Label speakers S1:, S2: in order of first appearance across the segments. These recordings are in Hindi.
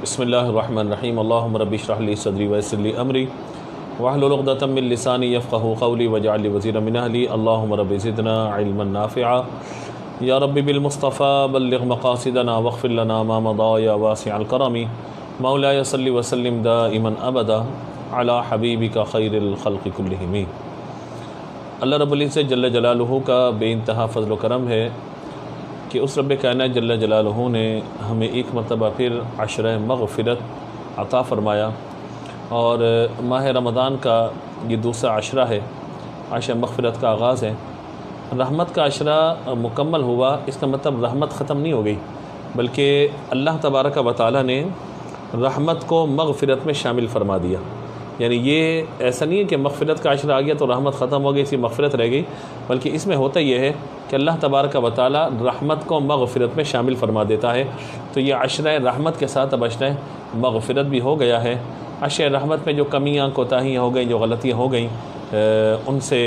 S1: बिस्मिल्लाहिर्रहमानिर्रहीम अल्लाहुम्मा रब्बि इश्रह ली सदरी वयस्सिर ली अमरी वहलुल उक़दतम मिन लिसानी यफ़क़हू क़ौली वजअल ली वज़ीरम मिन अहली अल्लाहुम्मा रब्बि ज़िदना इल्मन नाफ़िआ या रब्बि बिल मुस्तफ़ा बल्लिग़ मक़ासिदना वग़फ़िर लना मा मदा या वासिअल करमी मौलाया सल्लि व सल्लिम दाइमन अबदा अला हबीबिका खैरिल ख़ल्क़ि कुल्लिहिम। अल्लाह रब्बुल इज़्ज़त जल्ल जलालुहु का बेइंतहा फ़ज़्ल व करम है कि उस रब्ब कायनात जल्ल जलालुहु ने हमें एक मरतबा फिर अशर मग़फ़िरत अता फ़रमाया और माह रमज़ान का ये दूसरा अशरा है। अशर मग़फ़िरत का आगाज़ है। रहमत का अशरा मुकम्मल हुआ, इसका मतलब रहमत ख़त्म नहीं हो गई, बल्कि अल्लाह तबारक व तआला ने रहमत को मग़फ़िरत में शामिल फ़रमा दिया। यानी ये ऐसा नहीं है कि मग़फ़िरत का अशरा आ गया तो रहमत ख़त्म हो गई, इसी मग़फ़िरत रह गई, बल्कि इसमें होता यह है कि अल्लाह तबारक व तआला रहमत को मग़फ़िरत में शामिल फ़रमा देता है। तो ये अशरा रहमत के साथ अब अशरा मग़फ़िरत भी हो गया है। अशरा रहमत में जो कमियाँ कोताहियाँ हो गई, जो गलतियाँ हो गई, उनसे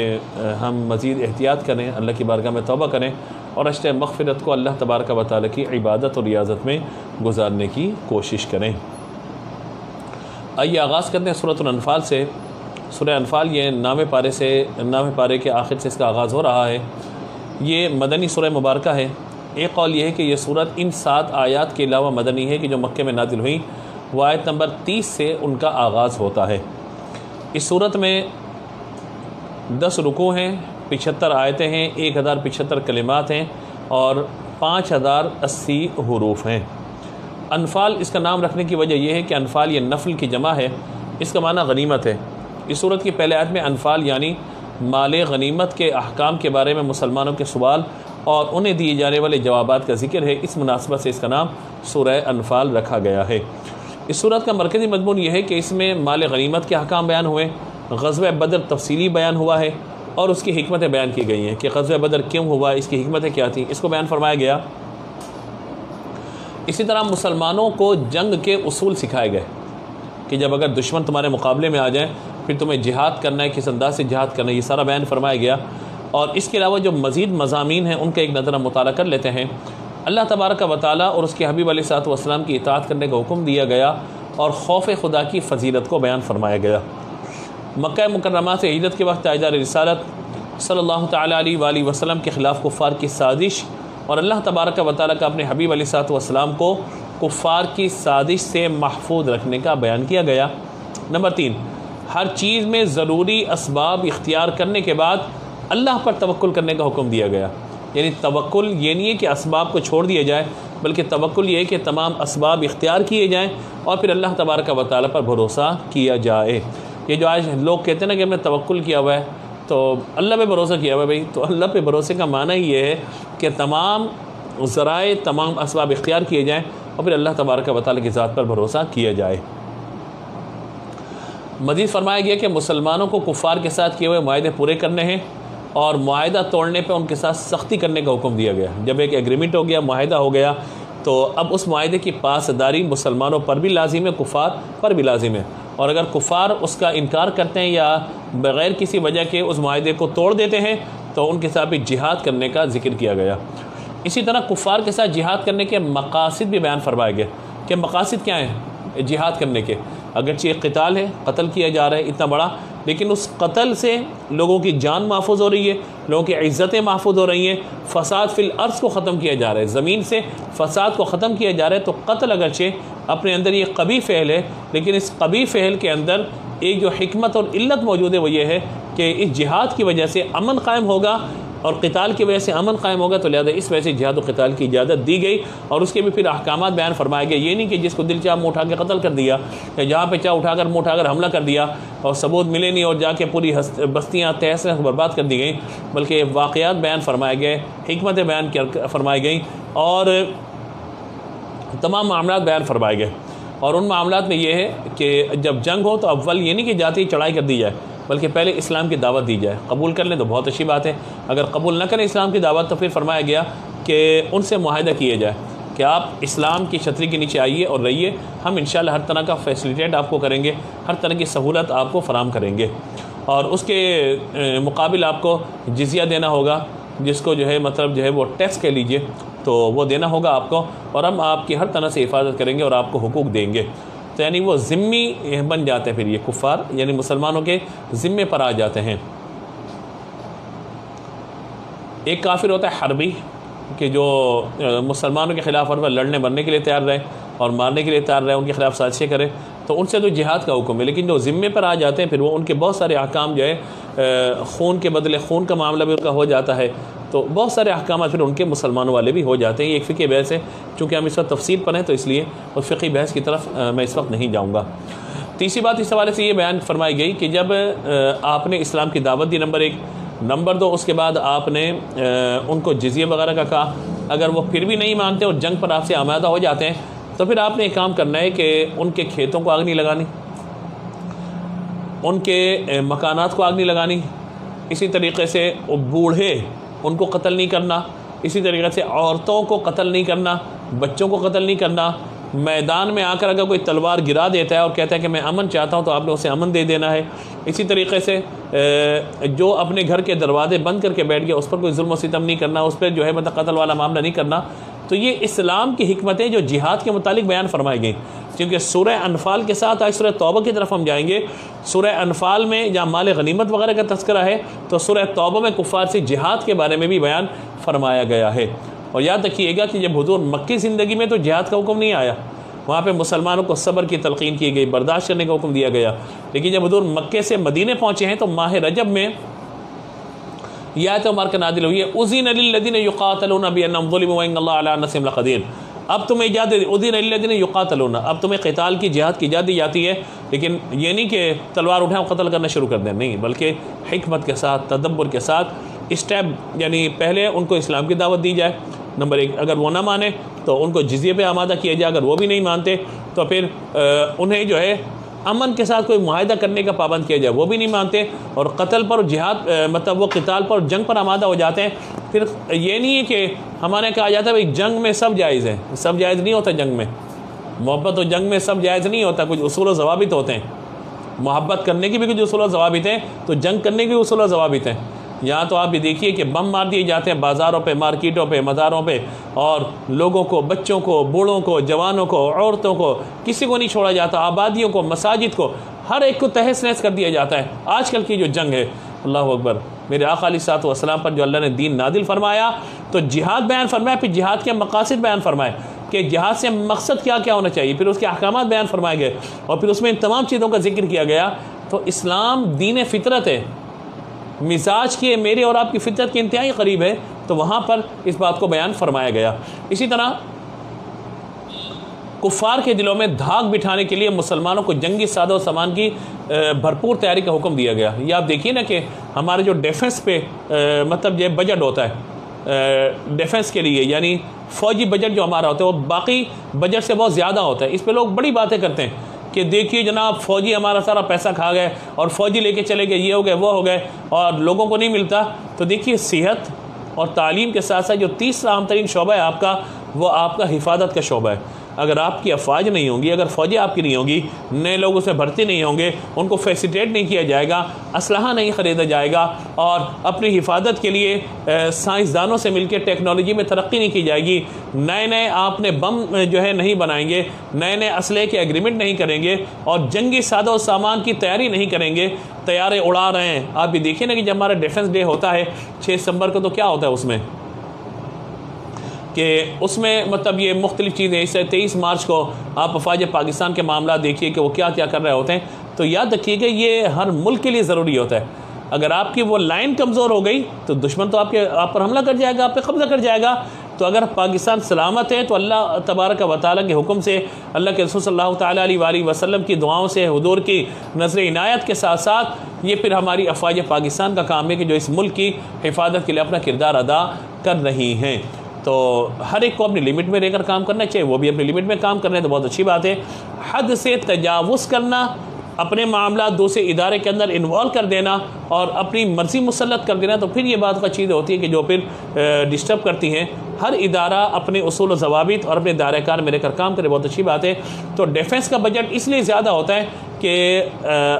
S1: हम मज़ीद एहतियात करें, अल्लाह की बारगाह में तौबा करें और अशरा मग़फ़िरत को अल्लाह तबारक व तआला की इबादत और रियाज़त में गुजारने की कोशिश करें। आइए आगाज़ करते हैं सूरह अनफ़ाल से। सूरह अनफ़ाल ये नामे पारे के आखिर से इसका आगाज़ हो रहा है। ये मदनी सूरह मुबारका है। एक कौल ये है कि यह सूरत इन 7 आयात के अलावा मदनी है कि जो मक्के में नाज़िल हुई, वो आयत नंबर 30 से उनका आगाज़ होता है। इस सूरत में 10 रुकू हैं, 75 आयतें हैं, 1075 कलिमात हैं और 5080 हुरूफ हैं। अनफ़ाल इसका नाम रखने की वजह यह है कि अनफ़ाल ये नफ़ल की जमा है, इसका माना गनीमत है। इस सूरत की पहले आयत में अनफ़ाल यानी माल गनीमत के अहकाम के बारे में मुसलमानों के सवाल और उन्हें दिए जाने वाले जवाबात का जिक्र है। इस मुनासबत से इसका नाम सूरह अनफ़ाल रखा गया है। इस सूरत का मरकज़ी मज़मून यह है कि इसमें माल गनीमत के अहकाम बयान हुए, ग़ज़वा बदर तफ़सीली बयान हुआ है और उसकी हिकमतें बयान की गई हैं कि ग़ज़वा बदर क्यों हुआ, इसकी हिकमतें क्या थी, इसको बयान फरमाया गया। इसी तरह मुसलमानों को जंग के उसूल सिखाए गए कि जब अगर दुश्मन तुम्हारे मुकाबले में आ जाए फिर तुम्हें जिहाद करना है, किस अंदाज से जिहाद करना है, ये सारा बयान फरमाया गया। और इसके अलावा जो मज़ीद मज़ामीन हैं उनका एक नज़र हम मुताला कर लेते हैं। अल्लाह तबारक व तआला और उसके हबीब अलैहिस्सलातु वस्सलाम की इताअत करने का हुक्म दिया गया और खौफ खुदा की फ़जीलत को बयान फरमाया गया। मक्का मुकर्रमा से हिजरत के वक्त ताजदार रिसालत सल्लल्लाहु तआला अलैहि वसल्लम के ख़िलाफ़ कुफ़ार की साजिश और अल्लाह तबारक व तआला का अपने हबीब अलैहिस्सलातु वस्सलाम को कुफ़ार की साजिश से महफूज रखने का बयान किया गया। नंबर 3, हर चीज़ में ज़रूरी असबाब इख्तियार करने के बाद अल्लाह पर तवक्कुल करने का हुक्म दिया गया। यानी तवक्कुल ये नहीं है कि असबाब को छोड़ दिया जाए, बल्कि तवक्कुल ये है कि तमाम असबाब इख्तियार किए जाएँ और फिर अल्लाह तबारक व तआला पर भरोसा किया जाए। ये जो आज लोग कहते हैं ना कि हमने तवक्कुल किया हुआ है, तो अल्लाह पे भरोसा किया हुआ है भाई, तो अल्लाह पे भरोसे का माना ही ये है कि तमाम ज़राए, तमाम असबाब इख्तियार किए जाएँ और फिर अल्लाह तबारक व तआला की ज़ात पर भरोसा किया जाए। मज़ीद फरमाया गया कि मुसलमानों को कुफ़ार के साथ किए हुए मुआहदे पूरे करने हैं और मुआहदा तोड़ने पर उनके साथ सख्ती करने का हुक्म दिया गया। जब एक एग्रीमेंट हो गया, मुआहदा हो गया, तो अब उस मुआहदे की पासदारी मुसलमानों पर भी लाजिम है, कुफ़ार पर भी लाजिम है। और अगर कुफ़ार उसका इनकार करते हैं या बग़ैर किसी वजह के उस मुआहदे को तोड़ देते हैं तो उनके साथ भी जिहाद करने का जिक्र किया गया। इसी तरह कुफ़ार के साथ जिहाद करने के मकासिद भी बयान फरमाया गया कि मकासिद क्या हैं जिहाद करने के। अगरचे क़िताल है, कत्ल किया जा रहा है इतना बड़ा, लेकिन उस कत्ल से लोगों की जान महफूज हो रही है, लोगों की इज़्ज़तें महफूज हो रही हैं, फ़साद फ़िल अर्ज़ को ख़त्म किया जा रहा है, ज़मीन से फ़साद को ख़त्म किया जा रहा है। तो कत्ल अगरचे अपने अंदर ये कबी फ़ेल है, लेकिन इस कबी फ़ेल के अंदर एक जो हिकमत और इल्लत मौजूद है वो ये है कि इस जिहाद की वजह से अमन कायम होगा और क़िताल की वजह से अमन कायम होगा, तो लिहाजा इस वजह से जिहाद और क़िताल की इजाज़त दी गई और उसके भी फिर अहकामात बयान फरमाए गए। ये नहीं कि जिसको दिल चाह मुँह उठा के कत्ल कर दिया या जहाँ पे चाह उठाकर मुँह उठाकर हमला कर दिया और सबूत मिले नहीं और जाके पूरी बस्तियाँ तहस नहस बर्बाद कर दी गई, बल्कि वाक़यात बयान फरमाए गए, हिकमतें बयान फरमाई गई और तमाम मामलात बयान फरमाए गए। और उन मामलात में ये है कि जब जंग हो तो अव्वल ये नहीं कि जाती चढ़ाई कर दी जाए, बल्कि पहले इस्लाम की दावत दी जाए। कबूल कर लें तो बहुत अच्छी बात है, अगर कबूल न करें इस्लाम की दावत तो फिर फरमाया गया कि उनसे मुआहदा किया जाए कि आप इस्लाम की छतरी के नीचे आइए और रहिए, हम इंशाअल्लाह हर तरह का फैसिलिटेट आपको करेंगे, हर तरह की सहूलत आपको फ़राम करेंगे और उसके मुकाबिल आपको जिज़िया देना होगा, जिसको जो है मतलब जो है वो टैक्स कह लीजिए, तो वो देना होगा आपको, और हम आपकी हर तरह से हिफाजत करेंगे और आपको हुकूक देंगे। तो यानी वो ज़िम्मी बन जाते हैं, फिर ये कुफ़ार यानी मुसलमानों के ज़िम्मे पर आ जाते हैं। एक काफिर होता है हरबी, कि जो मुसलमानों के ख़िलाफ़ और लड़ने मरने के लिए तैयार रहे और मारने के लिए तैयार रहे, उनके ख़िलाफ़ साजिशें करे, तो उनसे तो जिहाद का हुक्म है। लेकिन जो ज़िम्मे पर आ जाते हैं फिर वो उनके बहुत सारे अहकाम जो है खून के बदले खून का मामला भी उनका हो जाता है, तो बहुत सारे अहकाम फिर उनके मुसलमानों वाले भी हो जाते हैं। ये एक फ़िक़ी बहस है, चूँकि हम इस वक्त तफसील पर हैं तो इसलिए उस फ़िक़ी बहस की तरफ मैं इस वक्त नहीं जाऊँगा। तीसरी बात इस हवाले से ये बयान फरमाई गई कि जब आपने इस्लाम की दावत दी, नंबर 1, नंबर 2 उसके बाद आपने उनको जिज़िया वगैरह का कहा, अगर वो फिर भी नहीं मानते और जंग पर आपसे आमादा हो जाते हैं तो फिर आपने एक काम करना है कि उनके खेतों को आग नहीं लगानी, उनके मकानात को आग नहीं लगानी, इसी तरीके से बूढ़े उनको कत्ल नहीं करना, इसी तरीके से औरतों को कत्ल नहीं करना, बच्चों को कत्ल नहीं करना। मैदान में आकर अगर कोई तलवार गिरा देता है और कहता है कि मैं अमन चाहता हूँ तो आपने उसे अमन दे देना है। इसी तरीके से जो अपने घर के दरवाजे बंद करके बैठ गया उस पर कोई जुल्म सितम नहीं करना, उस पर जो है मतलब कत्ल वाला मामला नहीं करना। तो ये इस्लाम की हिकमतें जो जिहाद के मुतालिक बयान फरमाई गई, क्योंकि सूरह अनफाल के साथ आज सूरह तौबा की तरफ हम जाएंगे। सूरह अनफाल में जहाँ माल गनीमत वगैरह का तज़किरा है तो सूरह तौबा में कुफ़ार से जिहाद के बारे में भी बयान फरमाया गया है। और याद रखिएगा कि जब हुजूर मक्की ज़िंदगी में तो जिहाद का हुक्म नहीं आया, वहाँ पे मुसलमानों को सब्र की तलक़ीन की गई, बर्दाश्त करने का हुक्म दिया गया। लेकिन जब हुजूर मक्के से मदीने पहुँचे हैं तो माह रजब में यह आयत मुबारक नाज़िल हुई है, उज़ीन लिल्लज़ीना युक़ातलूना बिअन्नहुम ज़ुलिमू व इन्नल्लाहा अला नस्रिहिम लक़दीर। अब तुम्हें इजाज़त, उज़ीन लिल्लज़ीना युक़ातलूना, अब तुम्हें क़िताल की जिहाद की इजाज़त दी जाती है। लेकिन ये नहीं कि तलवार उठाओ कत्ल करना शुरू कर दें, नहीं, बल्कि हिकमत के साथ, तदब्बुर के साथ स्टेप, यानी पहले उनको इस्लाम की दावत दी जाए, नंबर 1, अगर वो ना माने तो उनको जिज़िये पे आमादा किया जाए, अगर वो भी नहीं मानते तो फिर उन्हें जो है अमन के साथ कोई मुआहिदा करने का पाबंद किया जाए, वो भी नहीं मानते और कत्ल पर जिहाद मतलब वो क़िताल पर जंग पर आमादा हो जाते हैं। फिर ये नहीं है कि हमारे कहा जाता है भाई जंग में सब जायज़ है, सब जायज़ नहीं होता। जंग में मोहब्बत और जंग में सब जायज़ नहीं होता, कुछ उसूल व ज़वाबित होते हैं। मोहब्बत करने की भी कुछ उसूल व ज़वाबित हैं, तो जंग करने के भी उसूल व ज़वाबित हैं। यहाँ तो आप ये देखिए कि बम मार दिए जाते हैं बाज़ारों पे, मार्केटों पे, मज़ारों पे, और लोगों को, बच्चों को, बूढ़ों को, जवानों को, औरतों को, किसी को नहीं छोड़ा जाता, आबादियों को, मसाजिद को, हर एक को तहस नहस कर दिया जाता है। आजकल की जो जंग है, अल्लाह अकबर, मेरे आका अलैहिस्सलातु वस्सलाम पर जो अल्लाह ने दीन नादिल फरमाया तो जिहाद बयान फरमाया, फिर जिहाद के मकासिद बयान फरमाए कि जिहाद से मकसद क्या क्या होना चाहिए, फिर उसके अहकामात बयान फरमाए गए और फिर उसमें इन तमाम चीज़ों का जिक्र किया गया। तो इस्लाम दीन फितरत है, मिजाज के मेरे और आपकी फितरत के इंतहाई करीब है, तो वहाँ पर इस बात को बयान फरमाया गया। इसी तरह कुफ़ार के दिलों में धाक बिठाने के लिए मुसलमानों को जंगी सादो सामान की भरपूर तैयारी का हुक्म दिया गया। ये आप देखिए ना कि हमारे जो डिफेंस पे मतलब ये बजट होता है डिफेंस के लिए, यानी फ़ौजी बजट जो हमारा होता है वो बाकी बजट से बहुत ज़्यादा होता है। इस पे लोग बड़ी बातें करते हैं कि देखिए जनाब फ़ौजी हमारा सारा पैसा खा गए और फ़ौजी लेके चले गए, ये हो गए, वो हो गए, और लोगों को नहीं मिलता। तो देखिए सेहत और तालीम के साथ साथ जो तीसरा अहम तरीन शोबा है आपका, वो आपका हिफाजत का शोबा है। अगर आपकी अफवाज नहीं होंगी, अगर फ़ौजी आपकी नहीं होगी, नए लोग उसमें भर्ती नहीं होंगे, उनको फैसिलिटेट नहीं किया जाएगा, असलहा नहीं ख़रीदा जाएगा और अपनी हिफाजत के लिए साइंसदानों से मिलकर टेक्नोलॉजी में तरक्की नहीं की जाएगी, नए नए आपने बम जो है नहीं बनाएंगे, नए नए असलहे के एग्रीमेंट नहीं करेंगे और जंगी सादो सामान की तैयारी नहीं करेंगे, तैयारे उड़ा रहे हैं। आप भी देखिए ना कि जब हमारा डिफेंस डे होता है 6 सितंबर को, तो क्या होता है उसमें कि उसमें मतलब ये मुख्तलिफ़ चीज़ें, इससे 23 मार्च को आप अफ़वाज पाकिस्तान के मामला देखिए कि वो क्या क्या कर रहे होते हैं। तो याद रखिएगा ये हर मुल्क के लिए ज़रूरी होता है। अगर आपकी वो लाइन कमज़ोर हो गई तो दुश्मन तो आप पर हमला कर जाएगा, आप पे कब्ज़ा कर जाएगा। तो अगर पाकिस्तान सलामत है तो अल्लाह तबारक व तआला के हुक्म से, अल्लाह के रसूल सल्लल्लाहु तआला अलैहि वसल्लम की दुआओं से, हुजूर की नज़र इनायत के साथ साथ ये फिर हमारी अफ़वाज पाकिस्तान का काम है कि जो इस मुल्क की हिफाजत के लिए अपना किरदार अदा कर रही हैं। तो हर एक को अपनी लिमिट में रहकर काम करना चाहिए, वो भी अपनी लिमिट में काम कर रहे हैं तो बहुत अच्छी बात है। हद से तजावुज़ करना, अपने मामला दूसरे इदारे के अंदर इन्वॉल्व कर देना और अपनी मर्ज़ी मुसल्लत कर देना, तो फिर ये बात का चीज़ होती है कि जो फिर डिस्टर्ब करती हैं। हर इदारा अपने उसूल ज़वाबित और अपने दायरेकार में रहकर काम करे, बहुत अच्छी बात है। तो डिफेंस का बजट इसलिए ज़्यादा होता है कि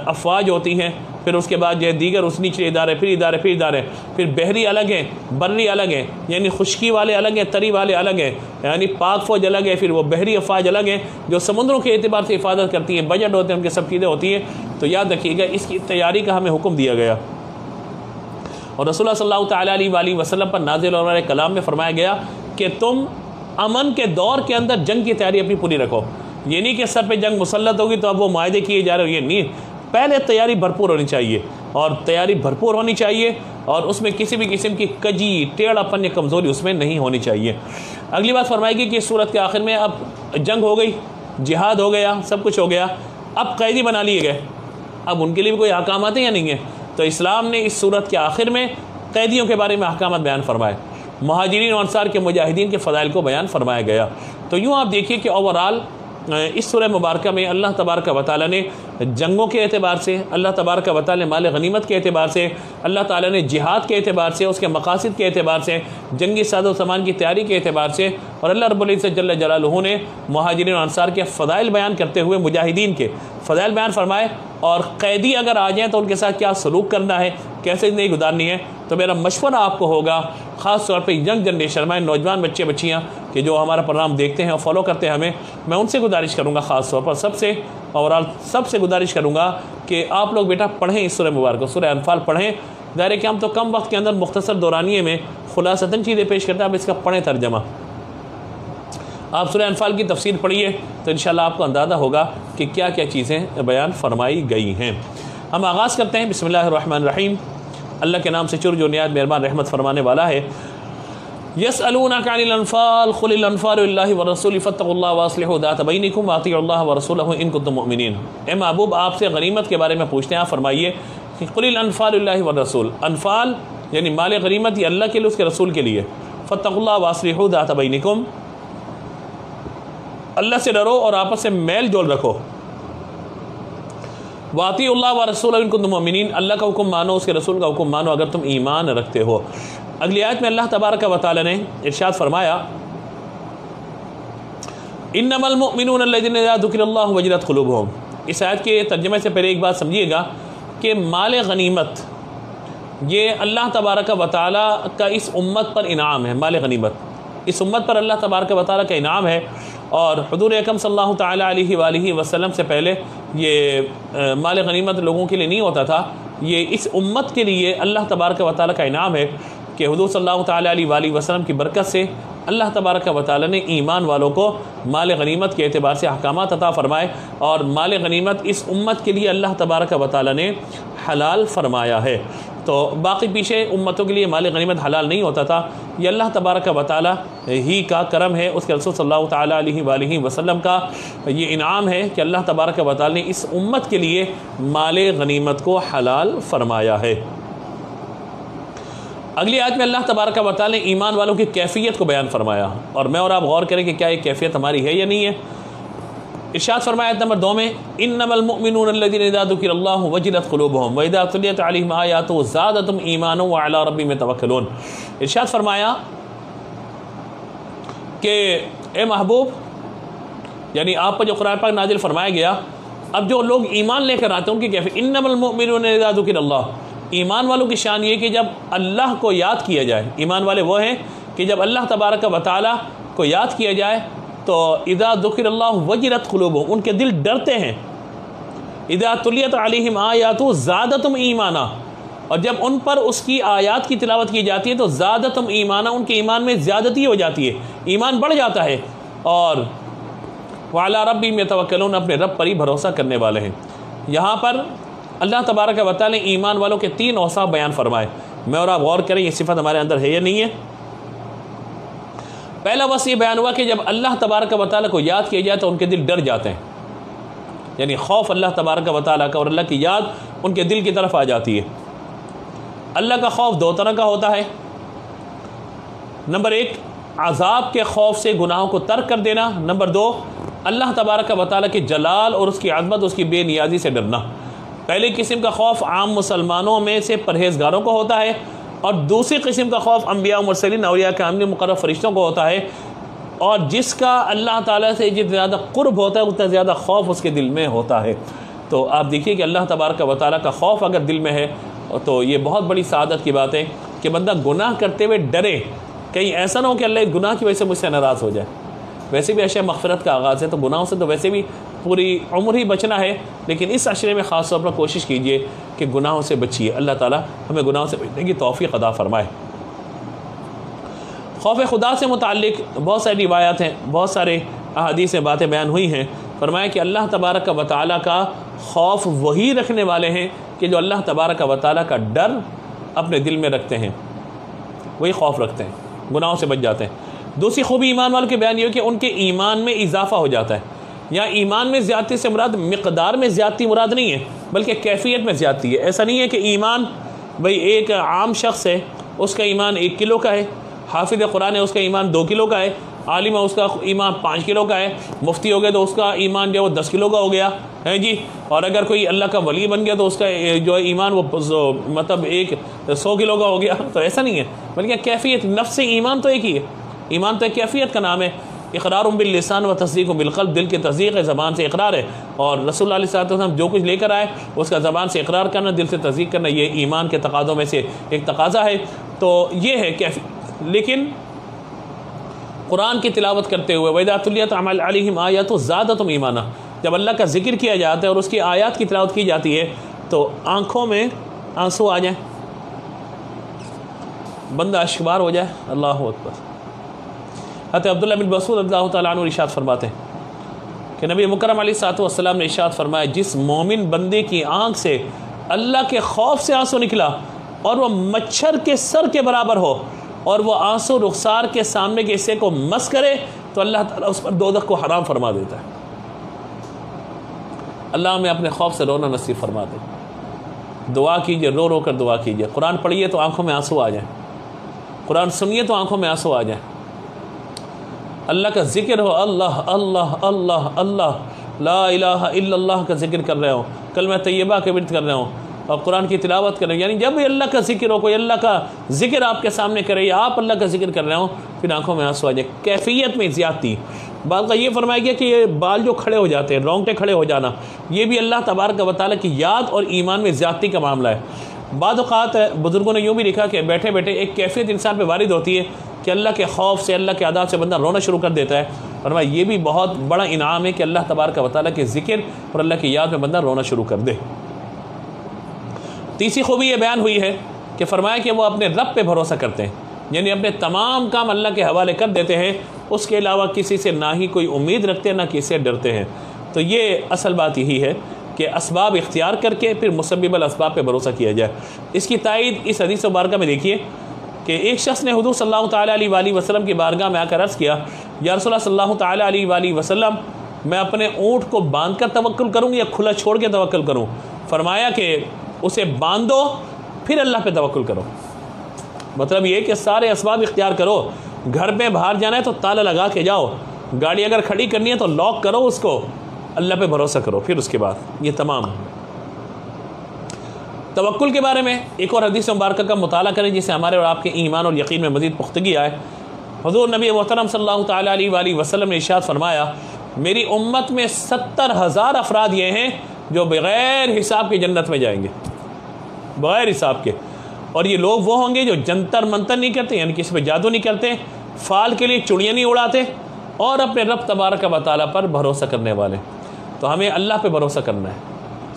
S1: अफवाज होती हैं, फिर उसके बाद जो है दीगर उस निचले इदारे, फिर इदारे, फिर बहरी अलग हैं, बर्री अलग हैं, यानी खुश्की वाले अलग हैं, तरी वाले अलग हैं, यानी पाक फ़ौज अलग है, फिर वो बहरी अफवाज अलग हैं जो समुद्रों के एतबार से हिफाजत करती हैं, बजट होते हैं, उनके सब चीज़ें होती हैं। तो याद रखिएगा इसकी तैयारी का हमें हुक्म दिया गया और रसूलुल्लाह सल्लल्लाहु अलैहि वसल्लम पर नाज़िल होने वाले कलाम में फरमाया गया कि तुम अमन के दौर के अंदर जंग की तैयारी अपनी पूरी रखो। ये नहीं कि सर पे जंग मुसल्लत होगी तो अब वो मायदे किए जा रहे हो, ये नहीं। पहले तैयारी भरपूर होनी चाहिए और तैयारी भरपूर होनी चाहिए और उसमें किसी भी किस्म की कजी टेढ़ापन या कमज़ोरी उसमें नहीं होनी चाहिए। अगली बात फरमाएगी कि इस सूरत के आखिर में अब जंग हो गई, जिहाद हो गया, सब कुछ हो गया, अब कैदी बना लिए गए, अब उनके लिए भी कोई अहकाम आते या नहीं है। तो इस्लाम ने इस सूरत के आखिर में कैदियों के बारे में अहकाम बयान फरमाए, मुहाजिरीन और अंसार के मुजाहिदीन के फ़दाइल को बयान फरमाया गया। तो यूँ आप देखिए कि ओवरऑल इस सूरह मुबारक में अल्लाह तबारक व तआला ने जंगों के एतबार से, अल्लाह तबारक व तआला ने माल गनीमत के एतबार से, अल्लाह ताला ने जिहाद के एतबार से, उसके मकासद के एतबार से, जंगी साजो सामान की तैयारी के एतबार से और अल्लाह रब्बुल इज़्ज़त जल्ल जलालुहु ने मुहाजिरीन और अंसार के फ़दाइल बयान करते हुए मुजाहिदीन के फ़दाइल बयान फरमाए और कैदी अगर आ जाएँ तो उनके साथ क्या सलूक करना है, कैसे ज़िंदगी गुजारनी है। तो मेरा मशवरा आपको होगा, ख़ास तौर पे यंग जनरेशन, हमारे नौजवान बच्चे बच्चियाँ कि जो हमारा प्रोग्राम देखते हैं और फॉलो करते हैं हमें, मैं उनसे गुजारिश करूँगा, ख़ास तौर पर सबसे ओवरऑल सबसे गुजारिश करूँगा कि आप लोग बेटा पढ़ें इस सूरह मुबारक, सूरह अनफाल पढ़ें। ज़ाहिर है कि हम तो कम वक्त के अंदर मुख्तसर दौरानिए में खुलासतन चीज़ें पेश करते हैं, आप इसका पढ़ें तर्जमा। आप सूरह अनफाल की तफसीर पढ़िए तो इंशाअल्लाह आपको अंदाज़ा होगा कि क्या क्या चीज़ें बयान फरमाई गई हैं। हम आगाज़ करते हैं बिस्मिल्लाहिर्रहमानिर्रहीम, अल्लाह के नाम से शुरू जो निहायत मेहरबान रहमत फरमाने वाला है। यसअलूनका अनिल अनफाल कुलिल अनफालु लिल्लाहि व रसूलिही फत्तकुल्लाह व अस्लिहू ज़ात बैनिकुम व अतीउल्लाह व रसूलहू इन कुंतुम मुमिनीन। ए महबूब आपसे गनीमत के बारे में पूछते हैं, आप फरमाइए कि कुलिल अनफालु लिल्लाहि व रसूल, अनफाल यानी माल गनीमत ये अल्लाह के लिए, उसके रसूल के लिए। फत्तकुल्लाह व अस्लिहू ज़ात बैनिकुम, अल्लाह से डरो और आपस में मेल जोल रखो। वातीउल्लाह व रसूलहू इन कुंतुम मुमिनीन, अल्लाह का हुक्म मानो, उसके रसूल का हुक्म मानो अगर तुम ईमान रखते हो। अगली आयत में अल्लाह तबारक व तआला ने इरशाद फरमाया, इन्नमल मुमिनून अल्लज़ीना इज़ा ज़ुकिरल्लाहु वजिलत क़ुलूबुहुम। इस आयत के तर्जुमे से पहले एक बात समझिएगा कि माल गनीमत ये अल्लाह तबारक व तआला का इस उम्मत पर इनाम है। माल गनीमत इस उम्मत पर अल्लाह तबारक व तआला का इनाम है और हुज़ूर अकरम सल्लल्लाहु तआला अलैहि वसल्लम से पहले ये माल गनीमत लोगों के लिए नहीं होता था, ये इस उम्मत के लिए अल्लाह तबारक व तआला का इनाम है कि हुज़ूर सल्लल्लाहु तआला अलैहि वसल्लम की बरकत से अल्लाह तबारक व तआला ने ईमान वालों को माल गनीमत के एतबार से अहकामात अता फ़रमाए और माल गनीमत इस उम्मत के लिए अल्लाह तबारक व तआला ने हलाल फरमाया है। तो बाकी पीछे उम्मतों के लिए माल गनीमत हलाल नहीं होता था, ये अल्लाह तबारक व तआला ही का करम है, उसके रसूल सल्लल्लाहु तआला अलैहि वसल्लम का ये इनाम है कि अल्लाह तबारक व तआला ने इस उम्मत के लिए माल गनीमत को हलाल फरमाया है। अगली आयत में अल्लाह तबारक व तआला ने ईमान वालों की कैफियत को बयान फरमाया और मैं और आप गौर करें कि क्या ये कैफियत हमारी है या नहीं है। इरशाद फरमाया आयत नंबर 2 में, इन्नमल मुमिनून अल्लज़ीना इज़ा ज़ुकिरल्लाहु वजिलत क़ुलूबुहुम व इज़ा तुलियत अलैहिम आयातुहु ज़ादतहुम ईमाना व अला रब्बिहिम यतवक्कलून। इरशाद फरमाया कि ए महबूब, यानी आप पर जो कुरान पाक नाजिल फरमाया गया, अब जो लोग ईमान लेकर आते हैं उनकी कैफियत, इन्नमल मुमिनून इज़ा ज़ुकिरल्लाह, ईमान वालों की शान ये कि जब अल्लाह को याद किया जाए, ईमान वाले वो हैं कि जब अल्लाह तबारक व तआला को याद किया जाए तो इज़ा ज़ुकिरल्लाहु वजिलत क़ुलूबुहुम, उनके दिल डरते हैं। इज़ा तुलियत अलैहिम आयातुहु ज़ादतहुम ईमाना, और जब उन पर उसकी आयात की तिलावत की जाती है तो ज़ादतहुम ईमाना, उनके ईमान में ज़्यादती हो जाती है, ईमान बढ़ जाता है और व अला रब्बिहिम यतवक्कलून, अपने रब पर ही भरोसा करने वाले हैं। यहाँ पर अल्लाह तबारक व तआला ने ईमान वालों के 3 औसाफ बयान फरमाए। मैं और आप गौर करें ये सिफत हमारे अंदर है या नहीं है। पहला बस ये बयान हुआ कि जब अल्लाह तबारक व तआला को याद किया जाए तो उनके दिल डर जाते हैं, यानी खौफ अल्लाह तबारक व तआला का और अल्लाह की याद उनके दिल की तरफ आ जाती है। अल्लाह का खौफ 2 तरह का होता है। नंबर 1 अज़ाब के खौफ से गुनाहों को तर्क कर देना। नंबर 2 अल्लाह तबारक व तआला के जलाल और उसकी अज़मत, उसकी बेनियाजी से डरना। पहले किस्म का खौफ आम मुसलमानों में से परहेज़गारों को होता है और दूसरी किस्म का खौफ अंबिया मुरसलीन औलिया कामिलीन मुक़र्रब फरिश्तों को होता है, और जिसका अल्लाह ताला से जितना ज़्यादा क़ुर्ब होता है उतना ज़्यादा खौफ उसके दिल में होता है। तो आप देखिए कि अल्लाह तबारक व तआला का खौफ अगर दिल में है तो ये बहुत बड़ी सआदत की बात है कि बंदा गुनाह करते हुए डरे, कहीं ऐसा ना हो कि अल्लाह गुनाह की वजह से मुझसे नाराज़ हो जाए। वैसे भी अशरे मग़फ़िरत का आगाज़ है, तो गुनाहों से तो वैसे भी पूरी उम्र ही बचना है, लेकिन इस अशरे में ख़ास तौर पर कोशिश कीजिए कि गुनाहों से बचिए। अल्लाह ताला हमें गुनाहों से बचने की तौफ़ीक़ अता फ़रमाए। खौफ खुदा से मुताल्लिक़ बहुत सारी रिवायात हैं, बहुत सारे अहादीस में बातें बयान हुई हैं। फरमाया कि अल्लाह तबारक व तआला का खौफ वही रखने वाले हैं कि जो अल्लाह तबारक व तआला का डर अपने दिल में रखते हैं, वही खौफ रखते हैं, गुनाहों से बच जाते हैं। दूसरी खूबी ईमान वालों के बयान ये हो कि उनके ईमान में इजाफ़ा हो जाता है। यहाँ ईमान में ज़्यादती से मुराद मिक़दार में ज़्यादती मुराद नहीं है, बल्कि कैफ़ियत में ज़्यादती है। ऐसा नहीं है कि ईमान भाई एक आम शख्स है उसका ईमान 1 किलो का है, हाफिज़ कुरान है उसका ईमान 2 किलो का है, आलिम है उसका ईमान 5 किलो का है, मुफ्ती हो गया तो उसका ईमान जो है वो 10 किलो का हो गया है जी। और अगर कोई अल्लाह का वली बन गया तो उसका जो है ईमान वो मतलब 100 किलो का हो गया। तो ऐसा नहीं है, बल्कि कैफ़ियत नफ्स से ईमान तो एक ही है। ईमान तो एक कैफ़ियत का नाम है। इक़रार बिल लिसान व तस्दीक़ बिल क़ल्ब, दिल की तस्दीक़ है, ज़बान से इक़रार है। और रसूल सल्लल्लाहु अलैहि वसल्लम जो कुछ लेकर आए उसका ज़बान से इक़रार करना, दिल से तस्दीक़ करना, ये ईमान के तकाज़ों में से एक तकाज़ा है। तो ये है कैफ़ी। लेकिन कुरान की तिलावत करते हुए वइज़ा तुलियत अलैहिम आयातु ज़ादतहुम ईमाना, जब अल्लाह का ज़िक्र किया जाता है और उसकी आयत की तिलावत की जाती है तो आँखों में आंसू आ जाए, बंदा अश्कबार हो जाए। अल्लाहु अकबर। हज़रत अब्दुल्लाह बिन मसूद रज़ियल्लाहु तआला अन्हु इरशाद फरमाते हैं कि नबी मुकर्रम अलैहिस्सलातु वस्सलाम ने इरशाद फरमाया, जिस मोमिन बंदे की आँख से अल्लाह के खौफ से आंसू निकला और वह मच्छर के सर के बराबर हो और वह आंसू रुखसार के सामने के हिस्से को मस करे तो अल्लाह ताला उस पर दोज़ख को हराम फरमा देता है। अल्लाह हमें अपने खौफ से रोना नसीब फरमा दे। दुआ कीजिए, रो रो कर दुआ कीजिए। कुरान पढ़िए तो आंखों में आंसू आ जाए, कुरान सुनिए तो आंखों में आंसू आ जाए। अल्लाह का जिक्र हो, अल्लाह अल्लाह अल्लाह अल्लाह, ला इलाहा इल्लल्लाह का जिक्र कर रहे हो, कलमा तैयबा के विर्द कर रहे हो और कुरान की तिलावत कर रहे हो, यानी जब भी अल्लाह का जिक्र हो, कोई अल्लाह का जिक्र आपके सामने करे या आप अल्लाह का जिक्र कर रहे हो, फिर आंखों में आंसू आ जाए। कैफियत में ज़्यादती, बात का ये फरमाया गया कि ये बाल जो खड़े हो जाते हैं, रोंगटे खड़े हो जाना, ये भी अल्लाह तबारक व तआला की याद और ईमान में ज़्यादती का मामला है। बाद औक़ात बुज़ुर्गों ने यूँ भी लिखा कि बैठे बैठे एक कैफियत इंसान पर वारिद होती है कि अल्लाह के खौफ से, अल्लाह के अदाब से बंदा रोना शुरू कर देता है। और भाई ये भी बहुत बड़ा इनाम है कि अल्लाह तबारक व तआला के ज़िक्र और अल्लाह की याद में बंदा रोना शुरू कर दे। तीसरी खूबी ये बयान हुई है कि फरमाया कि वो अपने रब पे भरोसा करते हैं, यानी अपने तमाम काम अल्लाह के हवाले कर देते हैं, उसके अलावा किसी से ना ही कोई उम्मीद रखते हैं ना किसी से डरते हैं। तो ये असल बात यही है कि असबाब इख्तियार करके फिर मुसब्बिबल असबाब पे भरोसा किया जाए। इसकी तायद इस हदीस मुबारक में देखिए कि एक शख्स ने हुज़ूर सल्लल्लाहु तआला अलैहि वसल्लम की बारगाह में आकर अर्ज़ किया, या रसूलल्लाह सल्लल्लाहु तआला अलैहि वसल्लम, मैं अपने ऊँट को बांध कर तवक्कुल करूँ या खुला छोड़ के तवक्कुल करूँ? फरमाया कि उसे बांधो फिर अल्लाह पे तवक्कुल करो। मतलब ये कि सारे असबाब इख्तियार करो। घर में बाहर जाना है तो ताला लगा के जाओ, गाड़ी अगर खड़ी करनी है तो लॉक करो उसको, अल्लाह पे भरोसा करो, फिर उसके बाद ये तमाम। तवक्कुल के बारे में एक और हदीस मुबारक का मुताला करें जिससे हमारे और आपके ईमान और यकीन में मज़ीद पुख्तगी आए। हुज़ूर नबी मोहतरम सल्लल्लाहु तआला अलैहि वसल्लम ने इरशाद फरमाया, मेरी उम्मत में 70,000 अफराद ये हैं जो बग़ैर हिसाब के जन्नत में जाएंगे, बग़ैर हिसाब के। और ये लोग वो होंगे जो जंतर मंतर नहीं करते, यानी किसी पे जादू नहीं करते, फाल के लिए चुड़ियाँ नहीं उड़ाते और अपने रब तबारक व तआला पर भरोसा करने वाले। तो हमें अल्लाह पे भरोसा करना है,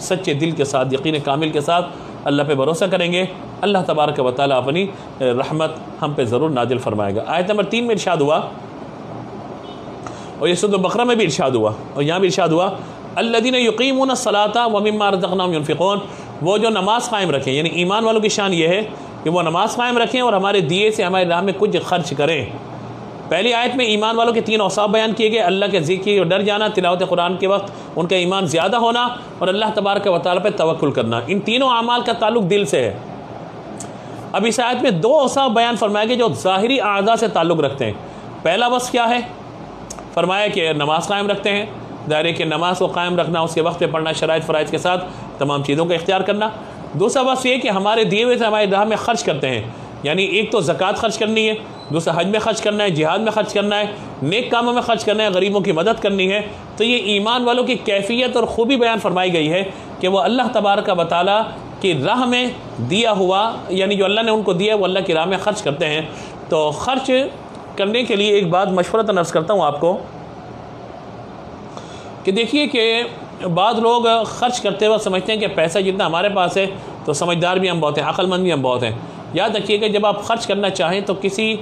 S1: सच्चे दिल के साथ, यकीन कामिल के साथ अल्लाह पे भरोसा करेंगे, अल्लाह तबारक व तआला अपनी रहमत हम पे ज़रूर नाजिल फरमाएगा। आयत नंबर 3 में इरशाद हुआ और ये सूरह बकरा में भी इरशाद हुआ और यहाँ भी इरशाद हुआ, अल्लज़ीना युक़ीमूना अस्सलाता व मिम्मा रज़क़नाहुम युनफ़िक़ून, वो जो नमाज़ कायम रखें, यानी ईमान वालों की शान ये है कि वो नमाज़ कायम रखें और हमारे दिए से हमारे राह में कुछ खर्च करें। पहली आयत में ईमान वालों के 3 औसाफ बयान किए गए, अल्लाह के ज़िक्र और डर जाना, तिलावत कुरान के वक्त उनका ईमान ज़्यादा होना और अल्लाह तबारक व तआला पर तवक्कुल करना। इन तीनों अमाल का ताल्लुक़ दिल से है। अब इस आयत में 2 औसाफ बयान फरमाए गए जो ज़ाहिरी आज़ा से ताल्लुक़ रखते हैं। पहला वस्फ़ क्या है? फरमाया कि नमाज़ कायम रखते हैं, दायरे के नमाज को कायम रखना, उसके वक्त पे पढ़ना, शराइत फ़राइज़ के साथ तमाम चीज़ों का इख्तियार करना। दूसरा वस्फ़ ये कि हमारे दिए हुए से हमारी राह में ख़र्च करते हैं, यानी एक तो ज़कात खर्च करनी है, दूसरा हज में खर्च करना है, जिहाद में खर्च करना है, नेक कामों में खर्च करना है, गरीबों की मदद करनी है। तो ये ईमान वालों की कैफियत और खूबी बयान फरमाई गई है कि वो अल्लाह तबारक व तआला की राह में दिया हुआ, यानी जो अल्लाह ने उनको दिया वो अल्लाह की राह में ख़र्च करते हैं। तो ख़र्च करने के लिए एक बात मशवरतन अर्ज़ करता हूँ आपको कि देखिए कि बाद लोग ख़र्च करते वक्त समझते हैं कि पैसा जितना हमारे पास है तो समझदार भी हम बहुत हैं, अक्लमंद भी हम बहुत हैं। याद रखिएगा जब आप ख़र्च करना चाहें तो किसी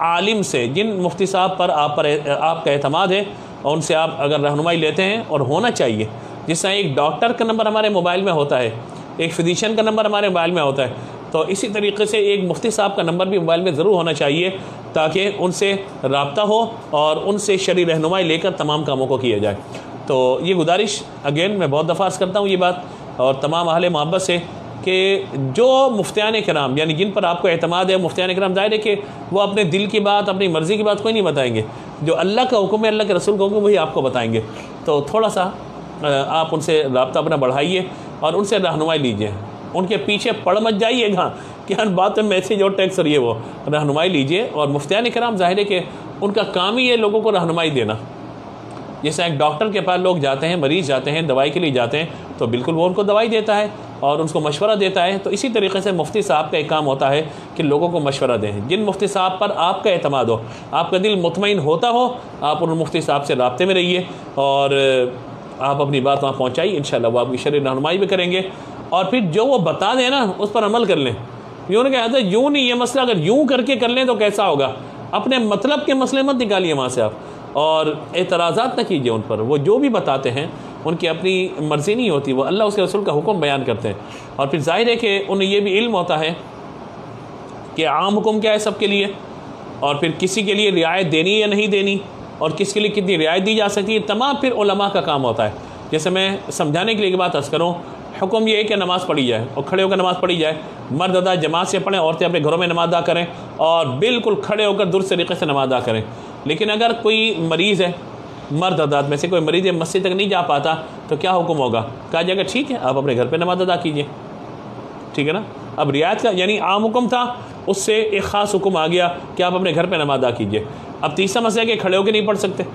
S1: आलिम से, जिन मुफ्ती साहब पर आपका एतमाद है, और उनसे आप अगर रहनुमाई लेते हैं, और होना चाहिए, जिस तरह एक डॉक्टर का नंबर हमारे मोबाइल में होता है, एक फिजिशियन का नंबर हमारे मोबाइल में होता है, तो इसी तरीके से एक मुफ्ती साहब का नंबर भी मोबाइल में ज़रूर होना चाहिए ताकि उनसे रब्ता हो और उनसे शरई रहनुमाई लेकर तमाम कामों को किया जाए। तो ये गुजारिश अगेन मैं बहुत दफ़ा अर्ज़ करता हूँ ये बात, और तमाम अहले मोहब्बत से कि जो मुफ्तियान कराम, यानी जिन पर आपको एतमाद है, मुफ्तियान कराम, ज़ाहिर है कि वो अपने दिल की बात, अपनी मर्ज़ी की बात कोई नहीं बताएंगे। जो अल्लाह का हुक्म है, अल्लाह के रसूल का हुक्म, वही आपको बताएंगे। तो थोड़ा सा आप उनसे रब्ता अपना बढ़ाइए और उनसे रहनुमाई लीजिए, उनके पीछे पड़ मत जाइएगा कि हर बात में मैसेज और टैक्स, और ये वो रहनुमाई लीजिए। और मुफ्तियान कराम ज़ाहिर है कि उनका काम ही है लोगों को रहनुमाई देना। जैसे एक डॉक्टर के पास लोग जाते हैं, मरीज़ जाते हैं, दवाई के लिए जाते हैं, तो बिल्कुल वो उनको दवाई देता है और उनको मशवरा देता है। तो इसी तरीके से मुफ्ती साहब का एक काम होता है कि लोगों को मशवरा दें। जिन मुफ्ती साहब पर आपका एतमाद हो, आपका दिल मुतमईन होता हो, आप उन मुफ्ती साहब से राब्ते में रहिए और आप अपनी बात वहाँ पहुँचाइए। इंशाअल्लाह वो आपकी शरई रहनुमाई भी करेंगे, और फिर जो वो बता दें ना उस पर अमल कर लें। यूँ नहीं कहते यूँ नहीं, ये मसला अगर यूँ करके कर लें तो कैसा होगा। अपने मतलब के मसले मत निकालिए वहाँ से आप, और एतराज़ात न कीजिए उन पर। वो जो भी बताते हैं उनकी अपनी मर्ज़ी नहीं होती, वो अल्लाह उसके रसूल का हुक्म बयान करते हैं। और फिर ज़ाहिर है कि उन्हें ये भी इल्म होता है कि आम हुक्म क्या है सबके लिए, और फिर किसी के लिए रियायत देनी या नहीं देनी, और किसके लिए कितनी रियायत दी जा सकती है, तमाम फिर उलमा का काम होता है। जैसे मैं समझाने के लिए एक बात अर्ज़ करूँ, हुक्म ये है कि नमाज़ पढ़ी जाए और खड़े होकर नमाज़ पढ़ी जाए। मर्द अदा जमात से पढ़ें, औरतें अपने घरों में नमाज़ अदा करें, और बिल्कुल खड़े होकर दुरुस्त तरीके से नमाज़ अदा करें। लेकिन अगर कोई मरीज़ है, मर्द अदात में से कोई मरीज़ है, मस्जिद तक नहीं जा पाता, तो क्या हुक्म होगा? कहा जाएगा ठीक है आप अपने घर पे नमाज़ अदा कीजिए, ठीक है ना। अब रियायत का यानी आम हुक्म था, उससे एक ख़ास हुक्म आ गया कि आप अपने घर पे नमाज़ अदा कीजिए। अब तीसरा मसला है कि खड़े होकर नहीं पढ़ सकते,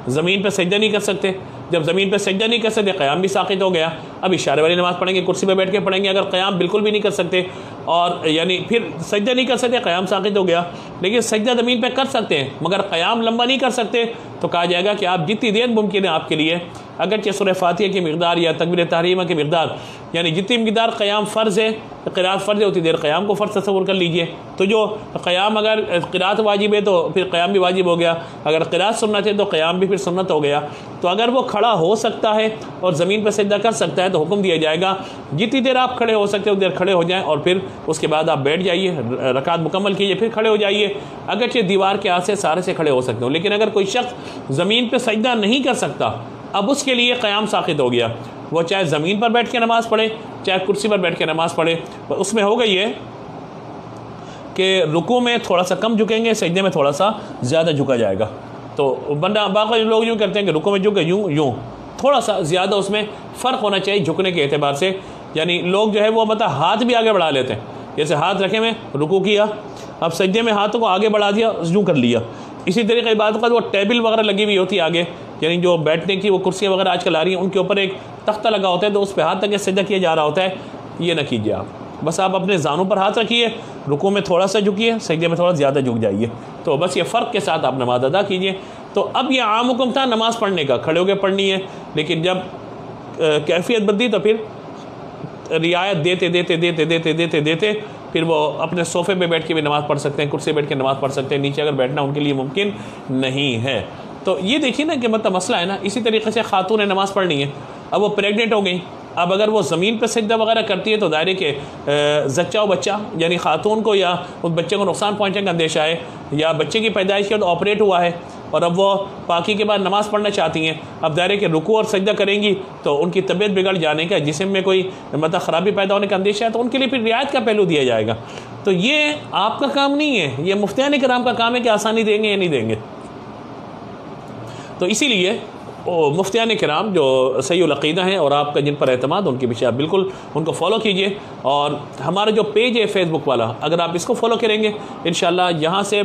S1: ज़मीन पर सजदा नहीं कर सकते। जब ज़मीन पर सजदा नहीं कर सकते, क़याम भी साक़ित हो गया। अब इशारे वाली नमाज़ पढ़ेंगे, कुर्सी पर बैठ के पढ़ेंगे। अगर क़याम बिल्कुल भी नहीं कर सकते, और यानी फिर सजदा नहीं कर सकते, क़याम साक़ित हो गया। लेकिन सजदा ज़मीन पे कर सकते हैं मगर क़याम लंबा नहीं कर सकते, तो कहा जाएगा कि आप जितनी देर मुमकिन है आपके लिए, अगरचे सूरह फातिहा की मिक़दार या तकबीर तहरीमा की मिक़दार, यानी जितनी मिक़दार क़याम फ़र्ज़ है, क़िरात फ़र्ज़ है, उतनी देर क़याम को फ़र्ज़ तस्वुर कर लीजिए। तो जो क़याम, अगर क़िरात वाजिब है तो फिर क़याम भी वाजिब हो गया, अगर क़िरात सुन्नत है तो क़याम भी फिर सुन्नत हो गया। तो अगर वो खड़ा हो सकता है और ज़मीन पर सजदा कर सकता है तो हुक्म दिया जाएगा जितनी देर आप खड़े हो सकते हो उतनी देर खड़े हो जाएं, और फिर उसके बाद आप बैठ जाइए, रकात मुकम्मल कीजिए, फिर खड़े हो जाइए। अगरचे दीवार के आस से सारे से खड़े हो सकते हो। लेकिन अगर कोई शख्स ज़मीन पर सजदा नहीं कर सकता, अब उसके लिए क़याम साक़ित हो गया। वो चाहे ज़मीन पर बैठ के नमाज़ पढ़े, चाहे कुर्सी पर बैठ के नमाज़ पढ़े। उसमें हो गई है कि रुकू में थोड़ा सा कम झुकेंगे, सजदे में थोड़ा सा ज़्यादा झुका जाएगा। तो बंदा बाकी लोग यूँ करते हैं कि रुकू में झुके, यूँ थोड़ा सा ज़्यादा उसमें फ़र्क होना चाहिए झुकने के एतबार से। यानी लोग जो है वो मतलब हाथ भी आगे बढ़ा लेते हैं, जैसे हाथ रखे में रुकू किया, अब सजदे में हाथों को आगे बढ़ा दिया, यूँ कर लिया। इसी तरीके की बात का वो टेबल वगैरह लगी हुई होती है आगे, यानी जो बैठने की वो कुर्सियाँ वगैरह आजकल आ रही हैं, उनके ऊपर एक तख्ता लगा होता है, तो उस पर हाथ तक सजदा किया जा रहा होता है। ये ना कीजिए आप, बस आप अपने जानों पर हाथ रखिए, रुकू में थोड़ा सा झुकिए, सजदे में थोड़ा ज़्यादा झुक जाइए। तो बस ये फ़र्क के साथ आप नमाज अदा कीजिए। तो अब ये आम हुक्म था नमाज़ पढ़ने का, खड़े होकर पढ़नी है। लेकिन जब कैफियत बदली तो फिर रियायत देते देते देते देते देते देते फिर वो अपने सोफ़े पे बैठ के भी नमाज़ पढ़ सकते हैं, कुर्सी बैठ के नमाज़ पढ़ सकते हैं, नीचे अगर बैठना उनके लिए मुमकिन नहीं है। तो ये देखिए ना कि मतलब मसला है ना। इसी तरीके से खातून ने नमाज़ पढ़नी है, अब वो प्रेगनेंट हो गई, अब अगर वो ज़मीन पर सजदा वगैरह करती है तो दायरे के जच्चा बच्चा, यानी खातून को या उस बच्चे को नुकसान पहुँचने का अंदेशा है, या बच्चे की पैदाइश के बाद ऑपरेट हुआ है और अब वो पाकी के बाद नमाज़ पढ़ना चाहती हैं। अब दायरे के रुकू और सजदा करेंगी तो उनकी तबीयत बिगड़ जाने का, जिस्म में कोई मतलब ख़राबी पैदा होने का अंदेशा है, तो उनके लिए फिर रियायत का पहलू दिया जाएगा। तो ये आपका काम नहीं है, ये मुफ्तियान कराम का काम है कि आसानी देंगे या नहीं देंगे। तो इसीलिए मुफ्तियान किराम जो सहीउल अक़ीदा हैं और आपका जिन पर एतमाद, उनके पीछे आप बिल्कुल उनको फॉलो कीजिए। और हमारा जो पेज है फेसबुक वाला, अगर आप इसको फॉलो करेंगे इंशाअल्लाह यहाँ से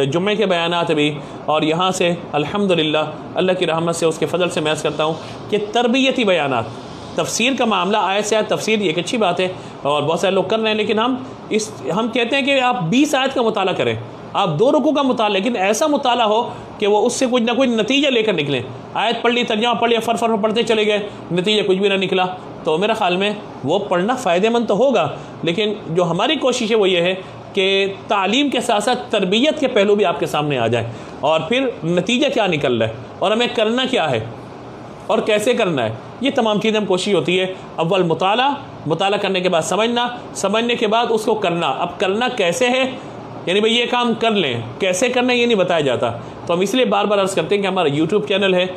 S1: जुम्मे के बयानात भी, और यहाँ से अल्हम्दुलिल्लाह अल्लाह की रहमत से उसके फ़ज़ल से मैं अर्ज़ करता हूँ कि तरबियती बयानात, तफसीर का मामला आयत से आयत तफसीर एक अच्छी बात है और बहुत सारे लोग कर रहे हैं, लेकिन हम कहते हैं कि आप 20 आयत का मुताला करें, आप 2 रुकू का मुताला, लेकिन ऐसा मुताला हो कि वो उससे कुछ ना कुछ नतीजा लेकर निकलें। आयत पढ़ ली, तर्जुमा पढ़ लिया, फर पढ़ते चले गए, नतीजा कुछ भी ना निकला, तो मेरे ख़्याल में वो पढ़ना फ़ायदेमंद तो होगा, लेकिन जो हमारी कोशिश है वो ये है कि तालीम के साथ साथ तरबियत के पहलू भी आपके सामने आ जाए, और फिर नतीजा क्या निकल रहा है और हमें करना क्या है और कैसे करना है, ये तमाम चीज़ें हम कोशिश होती है। अव्वल मुताला करने के बाद समझने के बाद उसको करना। अब करना कैसे है, यानी भाई ये काम कर लें, कैसे करना ये नहीं बताया जाता। तो हम इसलिए बार बार अर्ज़ करते हैं कि हमारा यूट्यूब चैनल है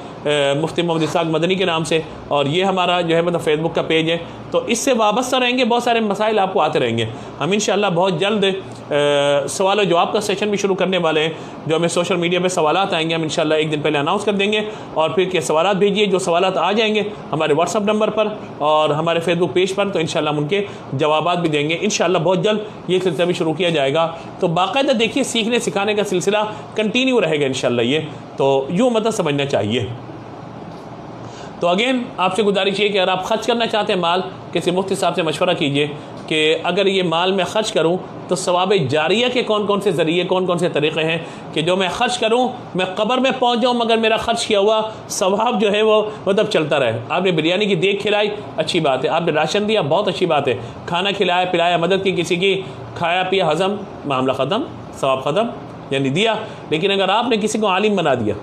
S1: मुफ्ती मोहम्मद इसाक मदनी के नाम से, और ये हमारा जो है मतलब फेसबुक का पेज है, तो इससे वाबस्ता रहेंगे, बहुत सारे मसाइल आपको आते रहेंगे। हम इंशाअल्लाह बहुत जल्द सवाल और जवाब का सेशन भी शुरू करने वाले हैं, जो हमें सोशल मीडिया पे सवालात आएंगे, हम इंशाअल्लाह एक दिन पहले अनाउंस कर देंगे, और फिर के सवालात भेजिए, जो सवालात आ जाएंगे हमारे व्हाट्सअप नंबर पर और हमारे फेसबुक पेज पर, तो इंशाअल्लाह हम उनके जवाबात भी देंगे। इंशाअल्लाह बहुत जल्द ये सिलसिला भी शुरू किया जाएगा। तो बाकायदा देखिए, सीखने सिखाने का सिलसिला कंटिन्यू रहेगा इंशाअल्लाह, ये तो यूँ मतलब समझना चाहिए। तो अगेन आपसे गुजारिश है कि अगर आप ख़र्च करना चाहते हैं माल, किसी मुफ्ती साहब से मशवरा कीजिए कि अगर ये माल मैं ख़र्च करूं तो सवाब जारिया के कौन कौन से ज़रिए, कौन कौन से तरीक़े हैं कि जो मैं ख़र्च करूं, मैं कब्र में पहुंच जाऊं मगर मेरा ख़र्च किया हुआ सवाब जो है वो मतलब चलता रहे। आपने बिरयानी की देग खिलाई, अच्छी बात है, आपने राशन दिया, बहुत अच्छी बात है, खाना खिलाया पिलाया, मदद की किसी की, खाया पिया, हज़म, मामला ख़त्म, सवाब ख़त्म, यानी दिया। लेकिन अगर आपने किसी को आलिम बना दिया,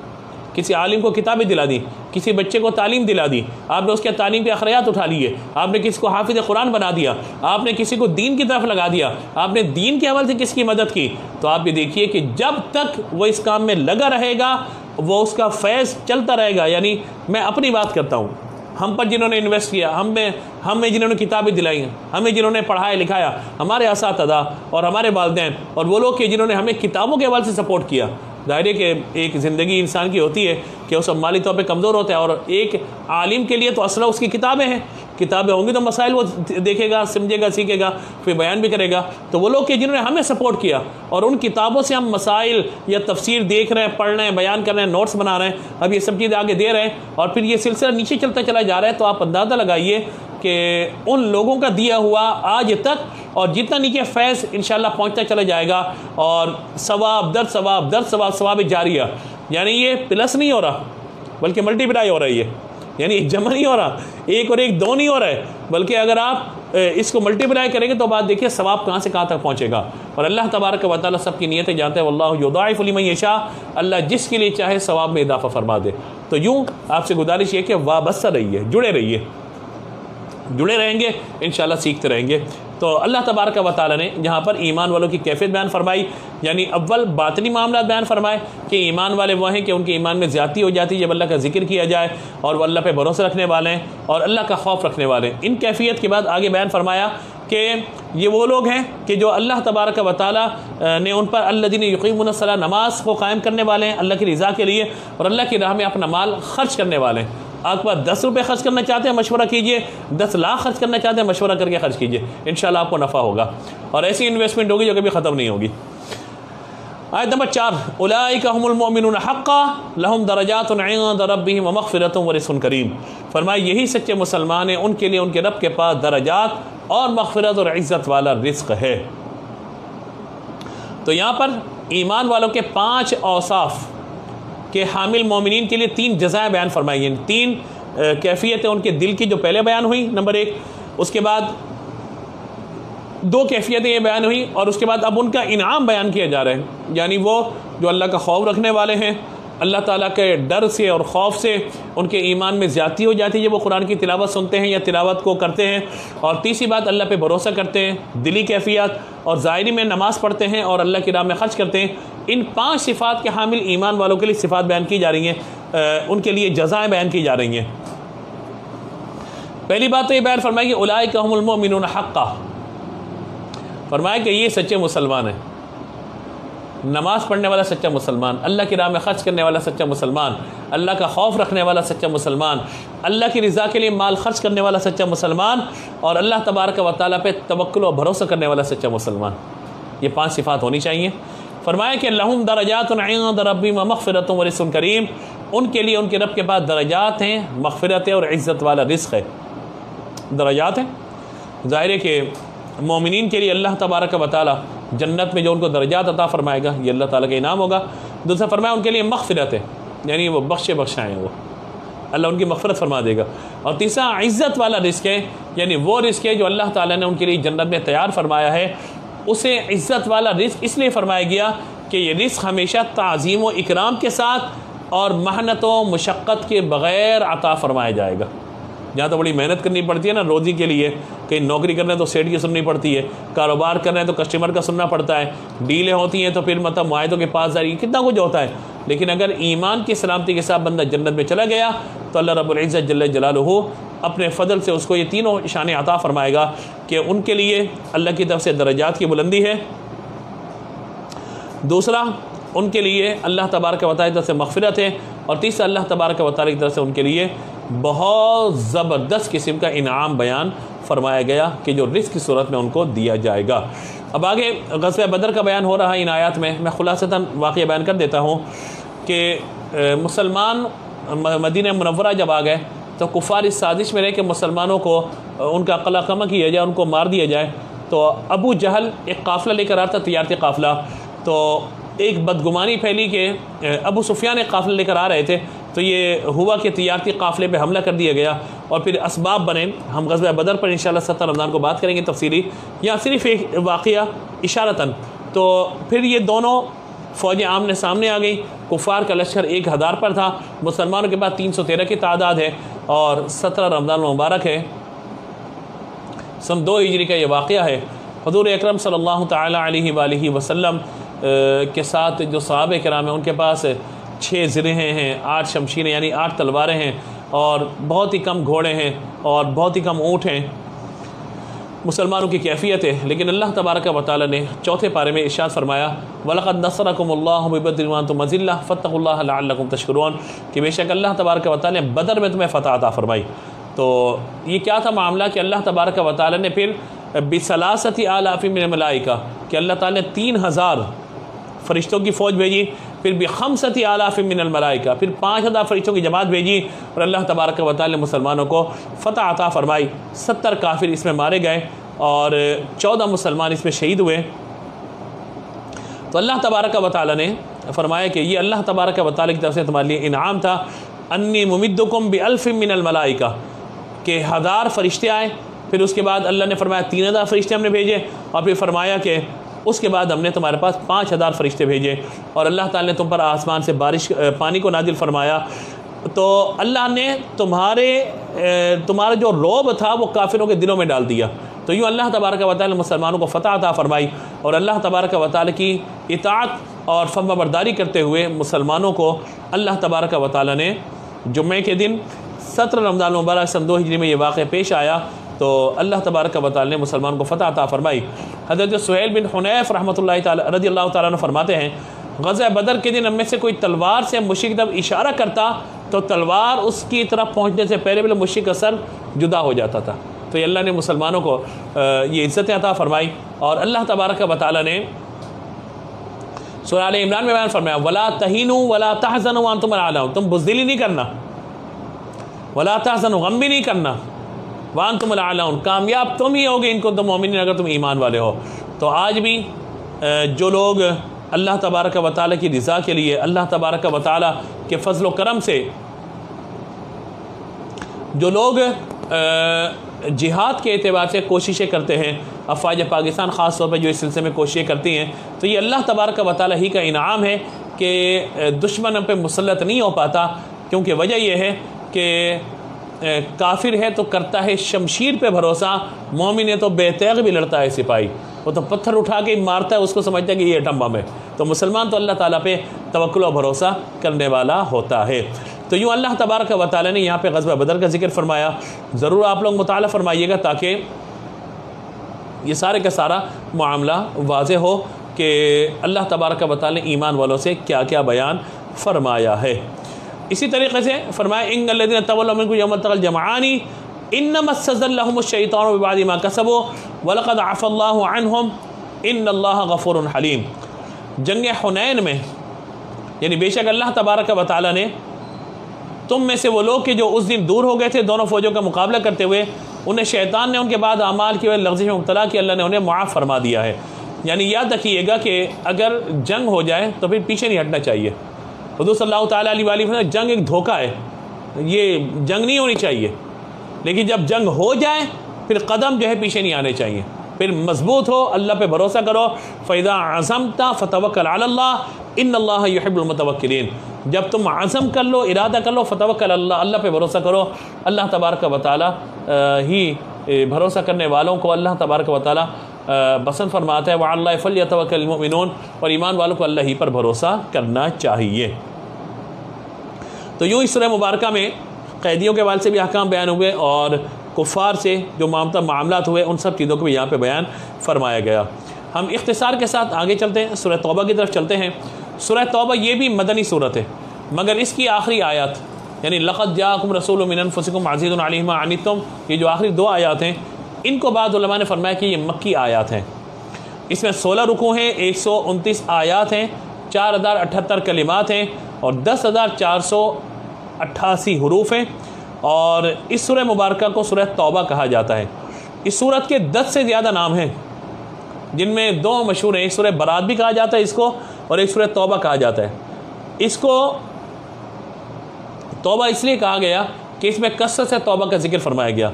S1: किसी आलिम को किताबें दिला दी, किसी बच्चे को तालीम दिला दी, आपने उसके तालीम के अखरायात उठा लिए, आपने किसी को हाफिज़ कुरान बना दिया, आपने किसी को दीन की तरफ लगा दिया, आपने दीन के हवाले से किसी की मदद की, तो आप ये देखिए कि जब तक वो इस काम में लगा रहेगा वो उसका फैज़ चलता रहेगा। यानी मैं अपनी बात करता हूँ, हम पर जिन्होंने इन्वेस्ट किया, हमें जिन्होंने किताबें दिलाई, हमें जिन्होंने पढ़ाया लिखाया, हमारे असातिज़ा और हमारे वालिदैन, और वो लोग के जिन्होंने हमें किताबों के हवाले से सपोर्ट किया। ज़ाहिर है कि एक ज़िंदगी इंसान की होती है कि वो सब माली तौर पे कमज़ोर होता है, और एक आलिम के लिए तो असला उसकी किताबें हैं, किताबें होंगी तो मसाइल वो देखेगा, समझेगा, सीखेगा, फिर बयान भी करेगा। तो वो लोग के जिन्होंने हमें सपोर्ट किया और उन किताबों से हम मसाइल या तफसीर देख रहे हैं, पढ़ रहे हैं, बयान कर रहे हैं, नोट्स बना रहे हैं, अब ये सब चीज़ें आगे दे रहे हैं और फिर ये सिलसिला नीचे चलता चला जा रहा है, तो आप अंदाज़ा लगाइए कि उन लोगों का दिया हुआ आज तक और जितना नीचे फैज़ इंशाअल्लाह पहुंचता चला जाएगा, और सवाब दर सवाब दर सवाब, सवाब जारिया, यानी ये प्लस नहीं हो रहा बल्कि मल्टीप्लाई हो रही है, यानी जमा नहीं हो रहा, 1 और 1 2 नहीं हो रहा है, बल्कि अगर आप इसको मल्टीप्लाई करेंगे तो बात देखिए सवाब कहाँ से कहाँ तक पहुँचेगा। और अल्लाह तबारक व तआला सबकी नीयतें जानते हैं, वल्लाहु युदाइफु लिमन यशा, अल्लाह जिसके लिए चाहे सवाब में इजाफा फरमा दे। तो यूँ आपसे गुजारिश है कि वाबस्ता रहिए, जुड़े रहिए, जुड़े रहेंगे इंशाअल्लाह सीखते रहेंगे। तो अल्लाह तबारक व तआला ने यहाँ पर ईमान वालों की कैफियत बयान फरमाई, यानी अव्वल बातनी मामला बयान फरमाए कि ईमान वाले वो हैं कि उनके ईमान में ज़्यादती हो जाती है जब अल्लाह का जिक्र किया जाए, और वो अल्लाह पे भरोसा रखने वाले हैं और अल्लाह का खौफ रखने वाले हैं। इन कैफियत के बाद आगे बयान फरमाया कि ये वो लोग हैं कि जो अल्लाह तबारक व तआला ने उन पर अल्लज़ीना युक़ीमूनस सलाह, नमाज को कायम करने वाले हैं अल्लाह की रज़ा के लिए, और अल्लाह की राह में अपना माल खर्च करने वाले हैं। आपके पास 10 रुपये खर्च करना चाहते हैं, मशवरा कीजिए, 10 लाख खर्च करना चाहते हैं, मशवरा करके खर्च कीजिए, इंशाअल्लाह आपको नफ़ा होगा, और ऐसी इन्वेस्टमेंट होगी जो कभी ख़त्म नहीं होगी। आयत नंबर 4, उलाइका हुमुल मुमिनून हक़्क़न लहुम दरजातुन इंद रब्बिहिम व मग़फ़िरतुन व रिज़्क़ुन करीम। फरमाया यही सच्चे मुसलमान हैं, उनके लिए उनके रब के पास दरजात और मग़फ़िरत और इज़्ज़त वाला रिज़्क़ है। तो यहाँ पर ईमान वालों के 5 औसाफ़ के हामिल मोमिनीन के लिए 3 जज़ाएँ बयान फरमाई हैं, 3 कैफियतें उनके दिल की जो पहले बयान हुई नंबर 1, उसके बाद 2 कैफियतें ये बयान हुई, और उसके बाद अब उनका इनाम बयान किया जा रहा है, यानी वो जो अल्लाह का खौफ रखने वाले हैं, अल्लाह ताला के डर से और खौफ से उनके ईमान में ज़्यादती हो जाती है जब वो कुरान की तिलावत सुनते हैं या तिलावत को करते हैं, और तीसरी बात अल्लाह पे भरोसा करते हैं, दिली कैफियत, और ज़ाहिरी में नमाज़ पढ़ते हैं और अल्लाह की राह में खर्च करते हैं। इन 5 सिफ़ात के हामिल ईमान वालों के लिए सिफ़ात बयान की जा रही हैं, उनके लिए जज़ाएँ बयान की जा रही हैं। पहली बात तो ये बयान फरमाया कि उलाइका हुमुल मुमिनून हक़्क़न, फरमाया कि ये सच्चे मुसलमान हैं। नमाज़ पढ़ने वाला सच्चा मुसलमान, अल्लाह की राह में खर्च करने वाला सच्चा मुसलमान, अल्लाह का खौफ रखने वाला सच्चा मुसलमान, अल्लाह की रज़ा के लिए माल खर्च करने वाला सच्चा मुसलमान और अल्लाह तबारक व तआला पे तवक्कुल और भरोसा करने वाला सच्चा मुसलमान। ये 5 सिफ़ात होनी चाहिए। फरमाया कि लहुम दरजातुन इंद रब्बिहिम व मग़फ़िरतुन व रिज़्क़ुन करीम, उनके लिए उनके रब के पास दरजात हैं, मग़फ़िरत है और इज़्ज़त वाला रिज़्क़ है। दरजात हैं, ज़ाहिर है कि मोमिनीन के लिए अल्लाह तबारक व तआला जन्नत में जो उनको दरजात अता फरमाएगा ये अल्लाह ताला का इनाम होगा। दूसरा फरमाया उनके लिए मग़फ़िरत है, यानी वो बख्शाएँ, वो अल्लाह उनकी मग़फ़िरत फरमा देगा। और तीसरा इज़्ज़त वाला रिज़्क़ है, यानी वो रिज़्क़ है जो अल्लाह ताला ने उनके लिए जन्नत में तैयार फरमाया है। उसे इज़्ज़त वाला रिज़्क़ इसलिए फरमाया गया कि ये रिज़्क़ हमेशा ताज़ीम व इकराम के साथ और मेहनत व मुशक्क़त के बग़ैर अता फरमाया जाएगा। जहाँ तो बड़ी मेहनत करनी पड़ती है ना रोज़ी के लिए, कहीं नौकरी कर रहे हैं तो सेठ की सुननी पड़ती है, कारोबार कर रहे हैं तो कस्टमर का सुनना पड़ता है, डीलें होती हैं तो फिर मतलब मुआहदों के पास जारी, कितना कुछ होता है। लेकिन अगर ईमान की सलामती के साथ बंदा जन्नत में चला गया तो अल्लाह रब्बुल इज़्ज़त जल्ल जलालुहु अपने फ़ज़ल से उसको ये तीनों शानें अता फरमाएगा कि उनके लिए अल्लाह की तरफ से दरजात की बुलंदी है। दूसरा, उनके लिए अल्लाह तबारक व तआला की तरफ से मग़फ़िरत है। और तीसरा, अल्लाह तबारक व तआला की तरफ से उनके लिए बहुत ज़बरदस्त किस्म का इनाम बयान फरमाया गया कि जो रिज़्क़ की सूरत में उनको दिया जाएगा। अब आगे ग़ज़वा बदर का बयान हो रहा है इन आयात में। मैं खुलासतन वाक़या बयान कर देता हूँ कि मुसलमान मदीना मुनव्वरा जब आ गए तो कुफ़ार इस साजिश में रहे कि मुसलमानों को उनका क़लाक़मा किया जाए, उनको मार दिया जाए। तो अबू जहल एक काफ़िला लेकर आता, तिजारती काफ़िला। तो एक बदगुमानी फैली कि अबू सुफियान एक काफ़िला लेकर आ रहे थे, तो ये हुआ कि तिजारती काफ़िले पे हमला कर दिया गया और फिर असबाब बने। हम ग़ज़वा बदर पर इंशाअल्लाह 7 रमज़ान को बात करेंगे तफसीली, या सिर्फ़ एक वाक़या इशारतन। तो फिर ये दोनों फ़ौजें आमने सामने आ गई। कुफ़ार का लश्कर 1000 पर था, मुसलमानों के पास 313 की तादाद है और 17 रमज़ान मुबारक है, सन 2 हिजरी का ये वाक़या है। हुज़ूर अकरम सल्लल्लाहु तआला अलैहि वसल्लम के साथ जो सहाबा किराम हैं उनके पास 6 ज़िरहें हैं, 8 शमशीरें यानी 8 तलवारें हैं और बहुत ही कम घोड़े हैं और बहुत ही कम ऊँट हैं। मुसलमानों की कैफियत है। लेकिन अल्लाह तबारक व तआला ने चौथे पारे में इरशाद फरमाया, वलक़द नसरकुमुल्लाहु बिबद्रिन व अंतुम अज़िल्ला फत्तक़ुल्लाह लअल्लकुम तशकुरून, कि बेशक अल्लाह तबारक व तआला ने बदर में तुम्हें फ़तह अता फरमाई। तो ये क्या था मामला कि अल्लाह तबारक व तआला ने फिर बिसलासति आलाफ़ि मिनल मलाइका, कि अल्लाह ताला ने 3000 फ़रिश्तों की फ़ौज भेजी, फिर भी खमसति आलाफ़ि मिनल मलाइका, फिर 5000 फ़रिश्तों की जमात भेजी और अल्लाह तबारक व तआला ने मुसलमानों को फ़तह अता फ़रमाई। 70 काफिर इसमें मारे गए और 14 मुसलमान इसमें शहीद हुए। तो अल्लाह तबारक व तआला ने फरमाया कि ये अल्लाह तबारक व तआला की तरफ से तुम्हारे लिए इनाम था। अन्नी मुमिद्दुकुम बिअल्फ़िम मिनल मलाइका, के 1000 फ़रिश्ते आए। फिर उसके बाद अल्लाह ने फरमाया 3000 फ़रिश्ते हमने भेजे और फिर फरमाया कि उसके बाद हमने तुम्हारे पास 5000 फ़रिश्ते भेजे और अल्लाह ताला ने तुम पर आसमान से बारिश पानी को नाजिल फरमाया। तो अल्लाह ने तुम्हारा जो रौब था वो काफिरों के दिलों में डाल दिया। तो यूँ अल्लाह तबारक व तआला मुसलमानों को फ़तह अता फरमाई और अल्लाह तबारक व तआला की इताअत और फर्माबरदारी करते हुए मुसलमानों को अल्लाह तबारक व तआला ने जुम्मे के दिन 17 रमज़ान मुबारक सन 2 हिजरी में ये वाक़या पेश आया। तो अल्लाह तबारक व तआला ने मुसलमान को फ़तह अता फरमाई। हज़रत सुहैल बिन हुनैफ़ रहमतुल्लाहि तआला रज़ियल्लाहु तआला अन्हु फरमाते हैं, ग़ज़वा बदर के दिन हम में से कोई तलवार से मुशरिक जब इशारा करता तो तलवार उसकी तरफ पहुँचने से पहले मुशरिक का सर जुदा हो जाता था। तो ये अल्लाह ने मुसलमानों को ये इज़्ज़तें अता फरमाई। और अल्लाह तबारक व तआला ने सूरह आल इमरान में बयान फरमाया, वला तहीनु वला तहज़नु व अंतुम अल-आलऊन, तुम बुज़दिली नहीं करना, वला तहज़नु गम भी नहीं करना, व अंतुम अल-आलऊन, कामयाब तुम ही होगे इनको तुम मोमिन अगर तुम ईमान वाले हो। तो आज भी जो लोग अल्लाह तबारक व तआला की रज़ा के लिए अल्लाह तबारक व तआला के फज़ल व करम से जो लोग जिहाद के एतबार से कोशिशें करते हैं, अफ़वाज पाकिस्तान ख़ास तौर पर जो इस सिलसिले में कोशिशें करती हैं, तो ये अल्लाह तबारक व तआला ही का इनाम है कि दुश्मन पे मुसल्लत नहीं हो पाता। क्योंकि वजह यह है कि काफिर है तो करता है शमशीर पे भरोसा, मोमिन है तो बेतैग भी लड़ता है सिपाही, वो तो पत्थर उठा के मारता है, उसको समझता है कि ये एटम बम है। तो मुसलमान तो अल्लाह ताला पे तवक्कुल और भरोसा करने वाला होता है। तो यूँ अल्लाह तबारक व तआला ने यहाँ पे ग़ज़वा बदर का जिक्र फरमाया। ज़रूर आप लोग मुताला फरमाइएगा ताकि ये सारे का सारा मामला वाज़े हो कि अल्लाह तबारक व तआला ने ईमान वालों से क्या क्या बयान फरमाया है। इसी तरीके से फरमाया इन्नल्लज़ीना तवल्लव मिनकुम यौमल तक़ल जमआनी इन्नमा इस्तज़ल्लहुमुश शैतानु बिबअदि मा कसबू वलक़द अफ़ल्लाहु अन्हुम इन्नल्लाहा गफ़ूरुन हलीम। जंग हुनैन में यानी बेशक अल्लाह तबारक व तआला ने तुम में से वो लोग कि जो उस दिन दूर हो गए थे दोनों फ़ौजों का मुकाबला करते हुए, उन्हें शैतान ने उनके बाद अमाल की वजह लग़्ज़िश में मुब्तला किया, अल्लाह ने उन्हें मुआफ़ फरमा दिया है। यानी याद रखिएगा कि अगर जंग हो जाए तो फिर पीछे नहीं हटना चाहिए। हुज़ूर सल्लल्लाहु तआला अलैहि वसल्लम, जंग एक धोखा है, ये जंग नहीं होनी चाहिए, लेकिन जब जंग हो जाए फिर कदम जो है पीछे नहीं आने चाहिए, फिर मजबूत हो, अल्लाह पे भरोसा करो। फ़इज़ा अज़मता फ़तवक्कल अलल्लाह इन्नल्लाह युहिब्बुल मुतवक्किलीन। जब तुम आज़म कर लो, इरादा कर लो, फ़तवक्कल अल्लाह, अल्लाह पे भरोसा करो। अल्लाह तबारक व तआला ही भरोसा करने वालों को अल्लाह तबारक व तआला पसंद फरमाता है। व अल्लाह फ़ल्यतवक्कलिल मुमिनून, और ईमान वालों को अल्लाह ही पर भरोसा करना चाहिए। तो यूँ इस सूरह मुबारक में कैदियों के वाले से भी अहकाम बयान हुए और कुफ़ार से जो मामलात हुए उन सब चीज़ों को भी यहाँ पे बयान फरमाया गया। हम इख्तिसार के साथ आगे चलते हैं, सूरह तौबा की तरफ चलते हैं। सूरह तौबा ये भी मदनी सूरत है, मगर इसकी आखिरी आयत यानी लक़द जाअकुम रसूलुम मिन अनफुसिकुम अज़ीज़ुन अलैहि मा अनित्तुम, ये जो आखिरी दो आयत हैं, इनको बाद उलमा ने फरमाया कि ये मक्की आयत हैं। इसमें 16 रुकू हैं, 129 आयत हैं, 4078 कलिमात हैं और 10,488 हरूफ हैं। और इस सूरह मुबारक को सूरह तौबा कहा जाता है। इस सूरत के 10 से ज़्यादा नाम हैं, जिनमें दो मशहूर हैं। एक सूरह बरात भी कहा जाता है इसको, और एक सूरह तौबा कहा जाता है। इसको तौबा इसलिए कहा गया कि इसमें कसरत से तौबा का जिक्र फरमाया गया।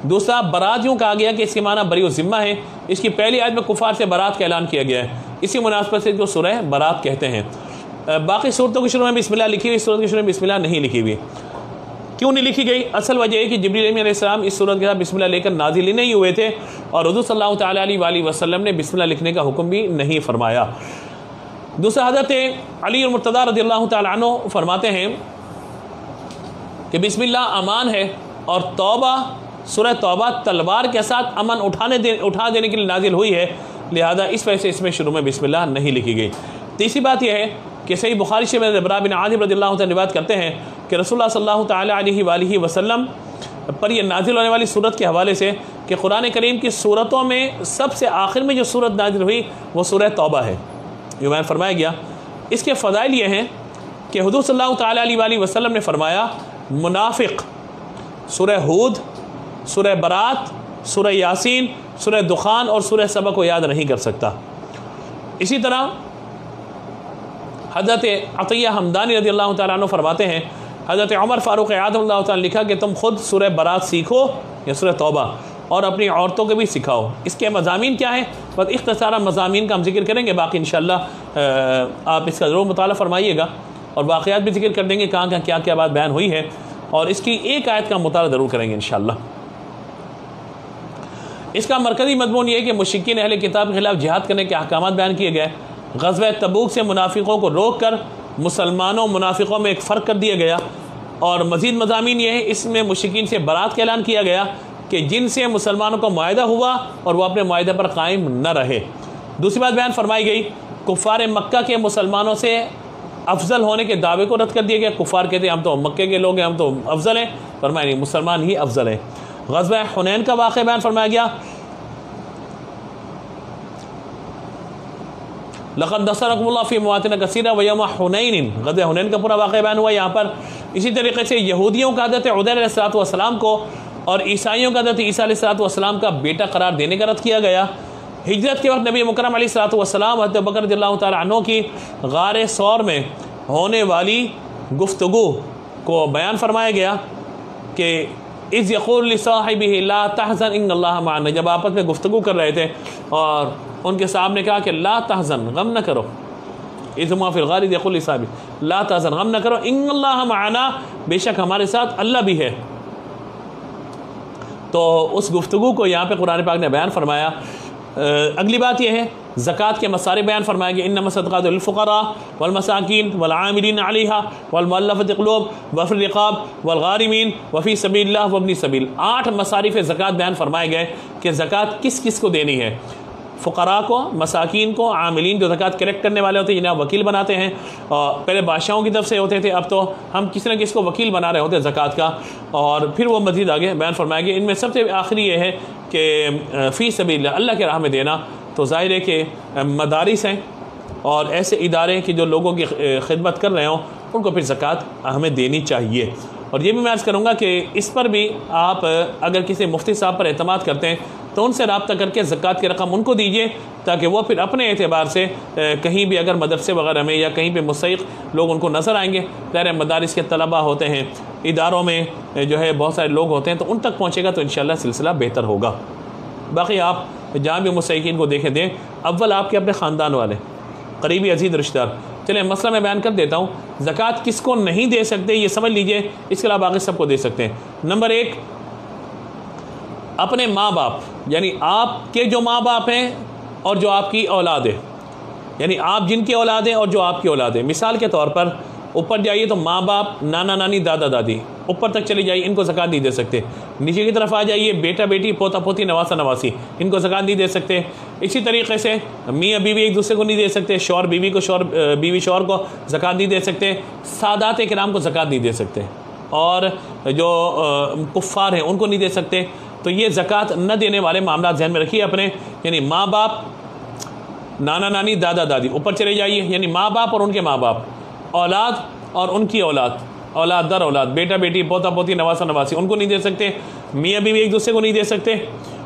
S1: दूसरा, बरात यूँ कहा गया कि इसके माना बरी ज़िम्मा है। इसकी पहली आयत में कुफ़ार से बरात का ऐलान किया गया है, इसी मुनासबत से जो सूरह बरात कहते हैं। बाकी सूरतों के शुरू में बिस्मिल्लाह लिखी हुई, सूरत के शुरू में बिस्मिल्लाह नहीं लिखी हुई। क्यों नहीं लिखी गई? असल वजह है कि जिब्रील अलैहिस्सलाम इस सूरत के साथ बिस्मिल्लाह लेकर नाज़िल नहीं हुए थे, और हुज़ूर सल्लल्लाहु तआला अलैहि वसल्लम ने बिस्मिल्लाह लिखने का हुक्म भी नहीं फरमाया। दूसरा, हज़रत अली मुर्तज़ा रज़ियल्लाहु तआला अन्हु फरमाते हैं कि बिस्मिल्लाह अमान है, और तौबा सूरह तौबा तलवार के साथ अमन उठा देने के लिए नाजिल हुई है, लिहाजा इस वजह से इसमें शुरू में बिस्मिल्लाह नहीं लिखी गई। तीसरी बात यह है कि सही बुखारी से बरा बिन आज़िब रज़ियल्लाहु तआला रिवायत करते हैं कि रसूलुल्लाह सल्लल्लाहु तआला अलैहि वसल्लम पर यह नाजिल होने वाली सूरत के हवाले से कि कुरान करीम की सूरतों में सबसे आखिर में जो सूरत नाजिल हुई वो सूरह तौबा है, यूँ बयान फरमाया गया। इसके फ़ज़ाइल ये हैं कि हुज़ूर सल्लल्लाहु तआला अलैहि वसल्लम ने फरमाया, मुनाफिक सूरह हूद, सूरह बरात, सूरह यासीन, सूरह दुखान और सूरह सबा को याद नहीं कर सकता। इसी तरह हज़रत अतिया हमदानी रज़ियल्लाहु तआला अन्हु फरमाते हैं, हज़रत उमर फ़ारूक़ आज़म रज़ियल्लाहु तआला लिखा कि तुम खुद सूरह बरात सीखो या सूरह तौबा, और अपनी औरतों को भी सिखाओ। इसके मज़ामीन क्या है, बस इख्तिसारा मज़ामीन का हम जिक्र करेंगे, बाकी इंशाअल्लाह आप इसका ज़रूर मुताला फरमाइएगा, और वाक़यात भी जिक्र कर देंगे कहाँ कहाँ क्या क्या बात बयान हुई है, और इसकी एक आयत का मुताला ज़रूर करेंगे इंशाअल्लाह। इसका मरकज़ी मज़मून ये है कि मुश्रिकीन अहले किताब के ख़िलाफ़ जिहाद करने के अहकामात बयान किए गए। ग़ज़वा तबूक से मुनाफिकों को रोक कर मुसलमानों मुनाफिकों में एक फ़र्क कर दिया गया, और मज़ीद मज़ामीन ये है इसमें मुश्रिकीन से बरात का ऐलान किया गया कि जिनसे मुसलमानों को मुआहदा हुआ और वो अपने मुआहदे पर कायम न रहे। दूसरी बात बयान फरमाई गई, कुफ़ार मक्का के मुसलमानों से अफजल होने के दावे को रद्द कर दिया गया। कुफ़ार कहते हैं हम तो मक्के के लोग हैं, हम तो अफजल हैं, फरमाया नहीं, मुसलमान ही अफजल हैं। ग़ज़वा हुनैन का वाक़या बयान फरमाया गया, लक़द नसरकुमुल्लाह फ़ी मवातिन कसीरा व यौम हुनैन, ग़ज़वा हुनैन का पूरा वाक़या बयान हुआ यहाँ पर। इसी तरीके से यहूदियों का हज़रत उज़ैर अलैहिस्सलाम को और ईसाइयों का हज़रत ईसा अलैहिस्सलाम का बेटा करार देने का रद्द किया गया। हिजरत के वक्त नबी मुकर्रम अलैहिस्सलाम हज़रत बकर रज़ियल्लाहु तआला अन्हु की गारे सौर में होने वाली गुफ्तगू को बयान फरमाया गया कि इज़ यक़ूलु लिसाहिबिही ला तहज़न इन्नल्लाह मअना, जब आपस में गुफ्तगू कर रहे थे और उनके सामने कहा कि ला तहज़न, गम न करो, इज़ हुमा फ़िल ग़ार इज़ यक़ूलु लिसाहिबिही ला तहज़न, गम न करो, इन्नल्लाह मअना, बेशक हमारे साथ अल्लाह भी है। तो उस गुफ्तगू को यहाँ पे कुरान पाक ने बयान फरमाया। अगली बात यह है, ज़कात के मसारे बयान फरमाया गया, इन्नमा सदक़ातु लिल-फ़ुक़रा वल मसाकीन वल आमिलीन अलैहा वल मुअल्लफ़ति क़ुलूब व फ़िर रिक़ाब वल गारिमीन व फ़ी सबीलिल्लाह व इब्नी सबील। 8 मसारिफ़ ज़कात बयान फरमाए गए कि ज़कात किस किस को देनी है। फ़ुक़रा को, मसाकीन को, आमिलीन जो ज़कात कलेक्ट करने वाले होते हैं जिन्हें आप वकील बनाते हैं, और पहले बादशाहों की तरफ से होते थे, अब तो हम किसी न किसी को वकील बना रहे होते हैं ज़कात का। और फिर वो मज़ीद आगे बयान फरमाया गया इनमें सबसे आखिरी ये है कि फ़ी सबीलिल्लाह, अल्लाह के राह में देना। तो ज़ाहिर है कि मदारिस हैं और ऐसे इदारे कि जो लोगों की खिदमत कर रहे हों उनको फिर ज़कात हमें देनी चाहिए। और ये भी मैं अर्ज़ करूँगा कि इस पर भी आप अगर किसी मुफ्ती साहब पर एतमाद करते हैं तो उनसे रब्ता करके ज़कात की रकम उनको दीजिए, ताकि वो फिर अपने एतबार से कहीं भी अगर मदरसे वगैरह में या कहीं पे मुस्तहिक़ लोग उनको नज़र आएंगे, ज़ाहिर मदारिस के तलबा होते हैं, इदारों में जो है बहुत सारे लोग होते हैं, तो उन तक पहुँचेगा तो इंशाअल्लाह सिलसिला बेहतर होगा। बाकी आप जहाँ भी मुस्तहिक़ीन को देखें दें, अव्वल आपके अपने ख़ानदान वाले करीबी अजीज़ रिश्तेदार। चलें मसला मैं बयान कर देता हूँ, ज़कात किसको नहीं दे सकते ये समझ लीजिए, इसके अलावा बाकी सबको दे सकते हैं। नंबर 1, अपने माँ बाप, यानी आपके जो माँ बाप हैं और जो आपकी औलाद है, यानी आप जिनकी औलाद हैं और जो आपकी औलाद है। मिसाल के तौर पर ऊपर जाइए तो माँ बाप, नाना नानी, दादा दादी, ऊपर तक चले जाइए, इनको ज़कात नहीं दे सकते। नीचे की तरफ आ जाइए, बेटा बेटी, पोता पोती, नवासा नवासी, इनको ज़कात नहीं दे सकते। इसी तरीके से मियाँ बीवी एक दूसरे को नहीं दे सकते, शौहर बीवी को, बीवी शौहर को ज़कात नहीं दे सकते, सादात किराम को ज़कात नहीं दे सकते, और जो कुफ़ार हैं उनको नहीं दे सकते। तो ये ज़कात न देने वाले मामला ध्यान में रखिए अपने, यानी माँ बाप, नाना नानी, दादा दादी, ऊपर चले जाइए, यानी माँ बाप और उनके माँ बाप, औलाद और उनकी औलाद, औलाद दर औलाद, बेटा बेटी, पोता पोती, नवासा नवासी, उनको नहीं दे सकते। मियाँ बीवी एक दूसरे को नहीं दे सकते,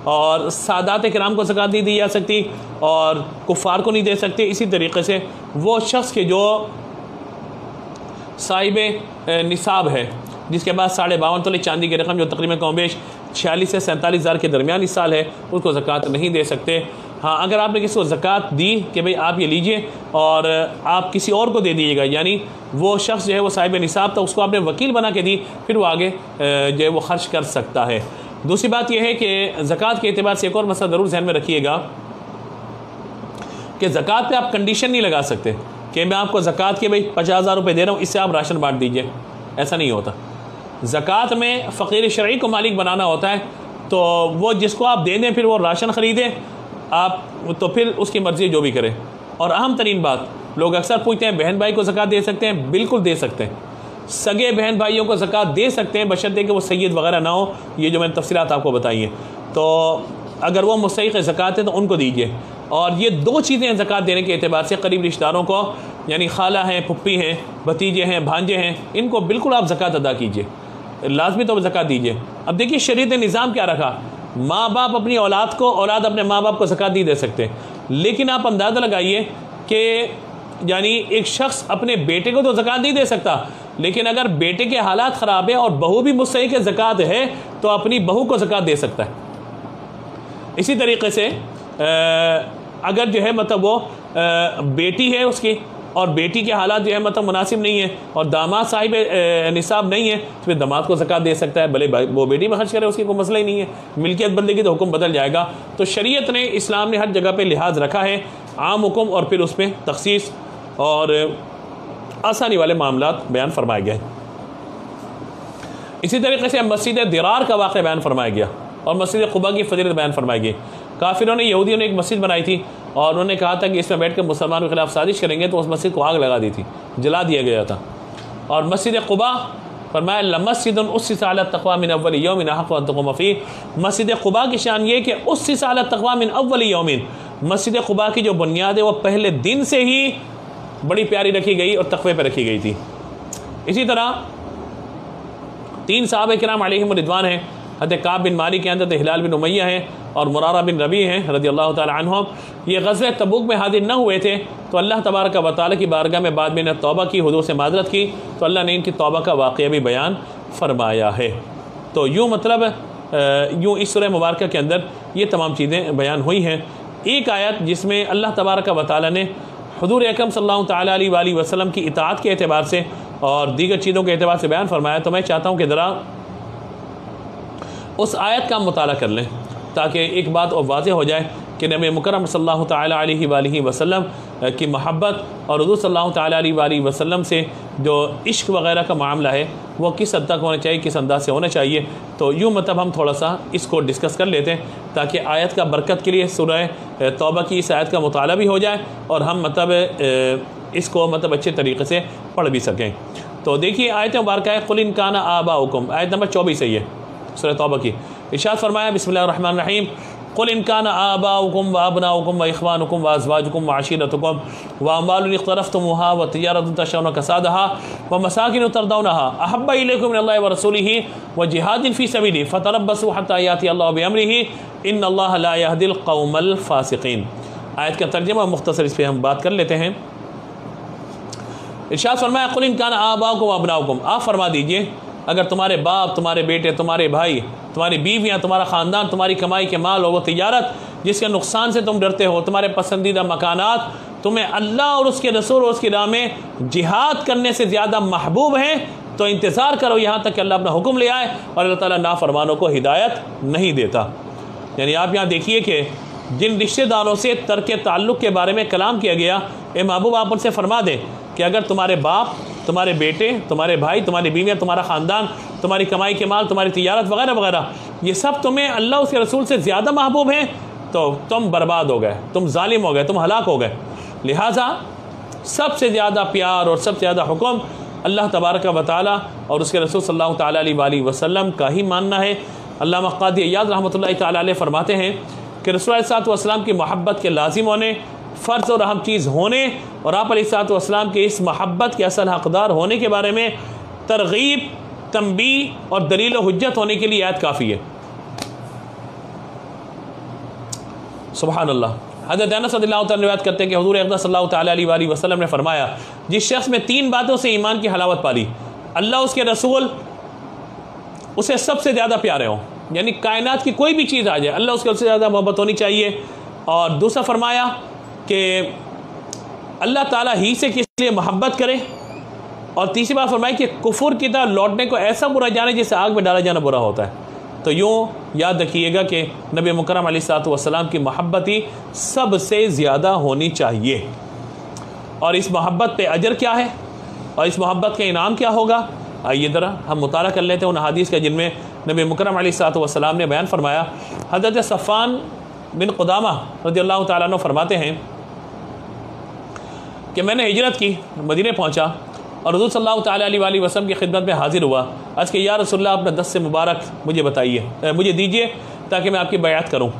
S1: और सादात किराम को ज़कात नहीं दी जा सकती, और कुफ़ार को नहीं दे सकते। इसी तरीके से वो शख्स के जो साहिब निसाब है, जिसके पास 52.5 तोले चांदी की रकम, जो तकरीबन कमोबेश 46 से 47 हज़ार के दरमियान इस साल है, उसको ज़कात नहीं दे सकते। हाँ, अगर आपने किसी को ज़कात दी कि भाई आप ये लीजिए और आप किसी और को दे दीजिएगा, यानी वो शख्स जो है वो साहिब निसाब था, उसको आपने वकील बना के दी, फिर वो आगे जो है वो खर्च कर सकता है। दूसरी बात यह है कि ज़कात के एतबार से एक और मसला ज़रूर ध्यान में रखिएगा कि ज़कात पे आप कंडीशन नहीं लगा सकते कि मैं आपको ज़कात के भाई 50,000 रुपये दे रहा हूँ, इससे आप राशन बांट दीजिए। ऐसा नहीं होता। ज़कात में फ़कीर शरई को मालिक बनाना होता है, तो वो जिसको आप दे दें फिर वो राशन ख़रीदे आप, तो फिर उसकी मर्ज़ी जो भी करें। और अहम तरीन बात, लोग अक्सर पूछते हैं बहन भाई को ज़कात दे सकते हैं? बिल्कुल दे सकते हैं। सगे बहन भाइयों को ज़कात दे सकते हैं, बशर्ते कि वो सैयद वगैरह ना हो, ये जो मैंने तफसीलात आपको बताई हैं। तो अगर वो मुस्तहिक़ ज़कात है तो उनको दीजिए। और ये 2 चीज़ें हैं ज़कात देने के एतबार से, करीब रिश्तेदारों को, यानी खाला हैं, पुप्पी हैं, भतीजे हैं, भांजे हैं, इनको बिल्कुल आप ज़कात अदा कीजिए, लाजमी तौर पर ज़कात दीजिए। अब देखिए शरीयत ने निज़ाम क्या रखा, माँ बाप अपनी औलाद को, औलाद अपने माँ बाप को ज़कात नहीं दे सकते, लेकिन आप अंदाज़ा लगाइए कि यानी एक शख्स अपने बेटे को तो ज़कात नहीं दे सकता, लेकिन अगर बेटे के हालात ख़राब है और बहू भी मुस्तहिक़ ज़कात है तो अपनी बहू को ज़कात दे सकता है। इसी तरीके से अगर जो है मतलब वो बेटी है उसकी और बेटी के हालात जो है मतलब मुनासिब नहीं है और दामाद साहिब निसाब नहीं है, तो फिर दामाद को ज़कात दे सकता है, भले वो बेटी में खर्च करे, उसकी कोई मसला ही नहीं है। मिल्कियत बदलेगी तो हुक्म बदल जाएगा। तो शरीयत ने, इस्लाम ने हर जगह पे लिहाज रखा है, आम हुक्म और फिर उसमें तखसीस और आसानी वाले मामलात बयान फरमाए गए। इसी तरीके से मस्जिद दिरार का वाक़या बयान फरमाया गया और मस्जिद क़ुबा की फजीलत बयान फरमाई गई। काफिरों ने, यहूदियों ने एक मस्जिद बनाई थी और उन्होंने कहा था कि इसमें बैठकर मुसलमानों के खिलाफ साजिश करेंगे, तो उस मस्जिद को आग लगा दी थी, जला दिया गया था। और मस्जिद क़ुबा फरमाया लमस्जिदुन उस्सिसा अला तक़वा मिन अव्वल यौमिन अहक़्क़ु अन तक़ूम फ़ीह। मस्जिद क़ुबा की शान ये कि उस्सिसा अला तक़वा मिन अव्वल यौमिन, मस्जिद क़ुबा की जो बुनियाद है वो पहले दिन से ही बड़ी प्यारी रखी गई और तक़वे पर रखी गई थी। इसी तरह 3 सहाबा किराम अलैहिम रिदवान हैं, हज़रत काब बिन मालिक हैं, हज़रत हिलाल बिन उमय्या हैं और मुरारा बिन रबी हैं रज़ियल्लाहु तआला अन्हुम। ये ग़ज़वे तबूक में हाजिर न हुए थे, तो अल्लाह तबारक व तआला की बारगाह में बाद में इन्हें तौबा की, हुज़ूर से माज़रत की, तो अल्लाह ने इनकी तौबा का वाक़या भी बयान फरमाया है। तो यूँ मतलब यूँ इस सूरह मुबारक के अंदर ये तमाम चीज़ें बयान हुई हैं। एक आयत जिसमें अल्लाह तबारक व तआला ने हुज़ूर अकरम सल्लल्लाहु तआला अलैहि वसल्लम की इताअत के एतबार से और दीगर चीज़ों के एतबार से बयान फरमाया, तो मैं चाहता हूँ कि ज़रा उस आयत का मुताला कर लें ताकि एक बात और वाज़ेह हो जाए कि नबी मुकर्रम सल्लल्लाहु तआला अलैहि वसल्लम की मोहब्बत और हुज़ूर सल्लल्लाहु ताला अलैहि वसल्लम से जो इश्क वग़ैरह का मामला है वो किस हद तक होना चाहिए, किस अंदाज से होना चाहिए। तो यूँ मतलब हम थोड़ा सा इसको डिस्कस कर लेते हैं ताकि आयत का बरकत के लिए सूरह तौबा की इस आयत का मुताला भी हो जाए और हम मतलब इसको मतलब अच्छे तरीक़े से पढ़ भी सकें। तो देखिए आयत मुबारक है कुल इन काना आबाउकुम, आयत नंबर 24 है ये सूरह तौबा की। इरशाद फरमाया बिस्मिल्लाहिर्रहमानिर्रहीम कुल इन काना आबाउकुम व अबनाउकुम व इख्वानुकुम व अज़वाजुकुम व अशीरतुकुम व अम्वालुन इख्तरफ्तमुहा व तिजारतुन तशौना कसादहा व मसाकिन तर्दौनहा अहब्बा इलैकुम मिनल्लाहि व रसूलिही व जिहादिन फ़ी सबीलिही फ़तरब्बसू हत्ता याति अल्लाहु बिअम्रिही इन्नल्लाहा ला यहदिल क़ौमल फ़ासिक़ीन। आयत का तर्जुमा मुख्तसर इस पर हम बात कर लेते हैं। इरशाद फरमाया कुल इन काना आबाउकुम व अबनाउकुम, आप फरमा दीजिए अगर तुम्हारे बाप, तुम्हारे बेटे, तुम्हारे भाई, तुम्हारी बीवियाँ, तुम्हारा ख़ानदान, तुम्हारी कमाई के माल और वो तिजारत जिसके नुकसान से तुम डरते हो, तुम्हारे पसंदीदा मकानात तुम्हें अल्लाह और उसके रसूल और उसकी राह में जिहाद करने से ज़्यादा महबूब हैं, तो इंतज़ार करो यहाँ तक कि अल्लाह अपना हुक्म ले आए और अल्लाह ताला नाफरमानों को हिदायत नहीं देता। यानी आप यहाँ देखिए कि जिन रिश्तेदारों से तर्क ताल्लुक़ के बारे में कलाम किया गया, ए महबूब आप उनसे फरमा दें कि अगर तुम्हारे बाप, तुम्हारे बेटे, तुम्हारे भाई, तुम्हारी बीवियाँ, तुम्हारा ख़ानदान, तुम्हारी कमाई के माल, तुम्हारी तिजारत वगैरह वगैरह ये सब तुम्हें अल्लाह उसके रसूल से ज़्यादा महबूब हैं, तो तुम बर्बाद हो गए, तुम जालिम हो गए, तुम हलाक हो गए। लिहाजा सबसे ज़्यादा प्यार और सबसे ज़्यादा हुक्म अल्लाह तबारक व तआला और उसके रसूल सल्लल्लाहु ताला अलैहि वसल्लम का ही मानना है। अल्लामा क़ादी अय्याज़ रहमतुल्लाहि ताला अलैह फरमाते हैं कि रसूल सल्लल्लाहु अलैहि वसल्लम की मोहब्बत के लाजिम होने, फ़र्ज़ और अहम चीज़ होने और आप अलैहिस्सलातु वस्सलाम के इस मोहब्बत के असल हक़दार होने के बारे में तरग़ीब, तंबीह और दलील व हुज्जत होने के लिए आयत काफ़ी है। सुभान अल्लाह। हज़रत अनस रज़ियल्लाहु तआला रिवायत करते हैं कि हुज़ूर अक़दस सल्लल्लाहु तआला अलैहि वसल्लम ने फरमाया, जिस शख्स में 3 बातों से ईमान की हलावत पाली, अल्लाह उसके रसूल उसे सबसे ज़्यादा प्यारे हों, यानी कायनात की कोई भी चीज़ आ जाए अल्लाह उसके सबसे ज़्यादा मोहब्बत होनी चाहिए। और दूसरा फरमाया कि अल्लाह ताला ही से किस लिए मोहब्बत करे, और तीसरी बात फरमाई कि कुफर की तरह लौटने को ऐसा बुरा जाने जिससे आग में डाला जाना बुरा होता है। तो यूँ याद रखिएगा कि नबी मुकर्रम अलैहिस्सलातु वस्सलाम की मोहब्बत ही सबसे ज़्यादा होनी चाहिए। और इस मोहब्बत पे अजर क्या है और इस मोहब्बत का इनाम क्या होगा, आइए ज़रा हम मुताला कर लेते हैं उन हदीस का जिनमें नबी मुकर्रम अलैहिस्सलातु वस्सलाम ने बयान फरमाया। हज़रत सफ़ान बिन क़ुदामा रज़ियल्लाहु ताला अन्हु फरमाते हैं कि मैंने हिजरत की, मदीने पहुँचा और हुज़ूर सल्लल्लाहु ताला अलैहि वसल्लम की खिदमत में हाजिर हुआ। आज के या रसूलल्लाह अपना 10 से मुबारक मुझे बताइए, मुझे दीजिए ताकि मैं आपकी बैअत करूँ।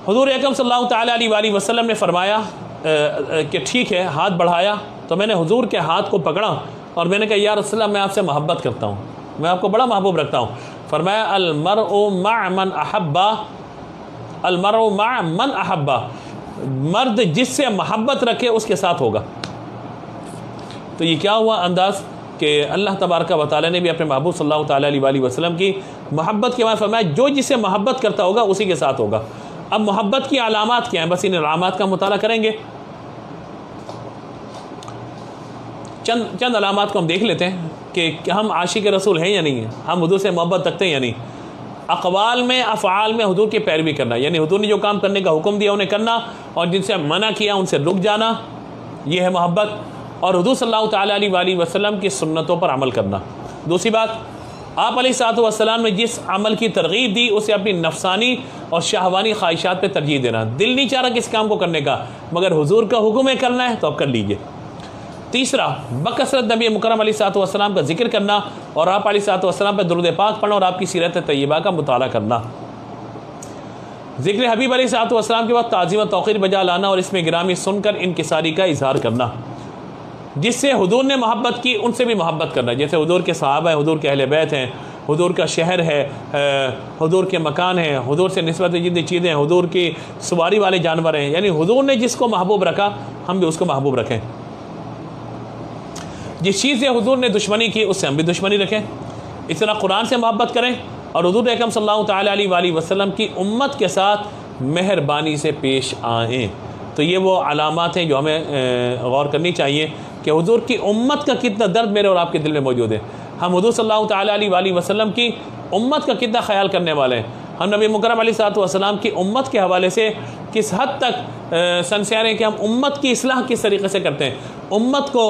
S1: हुज़ूर अकरम सल्लल्लाहु ताला अलैहि वसल्लम ने फरमाया कि ठीक है। हाथ बढ़ाया तो मैंने हुज़ूर के हाथ को पकड़ा और मैंने कहा या रसूलल्लाह मैं आपसे मोहब्बत करता हूँ, मैं आपको बड़ा महबूब रखता हूँ। फरमाया अलमरउ मअ मन अहब्बा, अलमरउ मअ मन अहब्बा, मर्द जिससे मोहब्बत रखे उसके साथ होगा। तो ये क्या हुआ अंदाज़ कि अल्लाह तबारक व तआला ने भी अपने महबूब सल्लल्लाहु ताला अलैहि वसल्लम की मोहब्बत के बाद फरमाया जो जिससे मोहब्बत करता होगा उसी के साथ होगा। अब मोहब्बत की अलामात क्या हैं, बस इन अलामात का मुताला करेंगे। चंद अलामात को हम देख लेते हैं कि हम आशिक रसूल हैं या नहीं है, हम हुज़ूर से मोहब्बत रखते हैं या नहीं। अक़वाल में, अफ़आल में हुज़ूर की पैरवी करना, यानी हुज़ूर ने जो काम करने का हुक्म दिया उन्हें करना और जिनसे मना किया उनसे रुक जाना, यह है मोहब्बत। और हुज़ूर सल्लल्लाहु ताला अलैहि वसल्लम की सुन्नतों पर अमल करना। दूसरी बात, आप अलैहिस्सलातु वस्सलाम ने जिस अमल की तरगीब दी उसे अपनी नफसानी और शाहवानी ख्वाहिशात पर तरजीह देना। दिल नहीं चाह रहा किस काम को करने का, मगर हुज़ूर का हुक्म है करना है तो आप कर लीजिए। तीसरा, बकसरत नबी मुकर्रम अलैहिस्सलातु वस्सलाम का जिक्र करना और आप अलैहिस्सलातु वस्सलाम पर दुरूद पाक पढ़ना और आपकी सीरत तय्यबा का मुताला करना। ज़िक्र हबीब अलैहिस्सलातु वस्सलाम के बाद ताज़ीम व तौक़ीर बजा लाना और इसमें गिरामी सुनकर इनकिसारी का इजहार करना। जिससे हुज़ूर ने मोहब्बत की उनसे भी मोहब्बत करना, जैसे हुज़ूर के सहाबा हैं, हुज़ूर के अहले बैत हैं, हुज़ूर का शहर है, हुज़ूर के मकान हैं, हुज़ूर से निस्बत जितनी चीज़ें हैं, हुज़ूर की सवारी वाले जानवर हैं, यानी हुज़ूर ने जिसको महबूब रखा हम भी उसको महबूब रखें। जिस चीज़ से हुज़ूर ने दुश्मनी की उससे हम भी दुश्मनी रखें। इस तरह कुरान से मोहब्बत करें और हुज़ूर अकरम सल्लल्लाहु ताला अलैहि वसल्लम की उम्मत के साथ मेहरबानी से पेश आएँ। तो ये वो अलामात हैं जो हमें गौर करनी चाहिए कि हुज़ूर की उम्मत का कितना दर्द मेरे और आपके दिल में मौजूद है। हम हुज़ूर सल्लल्लाहु ताला अलैहि वसल्लम की उम्मत का कितना ख्याल करने वाले हैं। हम नबी मुकर्रम अलैहिस्सलातु वस्सलाम की उम्मत के हवाले से किस हद तक सनसियार हैं कि हम उम्मत की इस्लाह किस तरीके से करते हैं, उम्मत को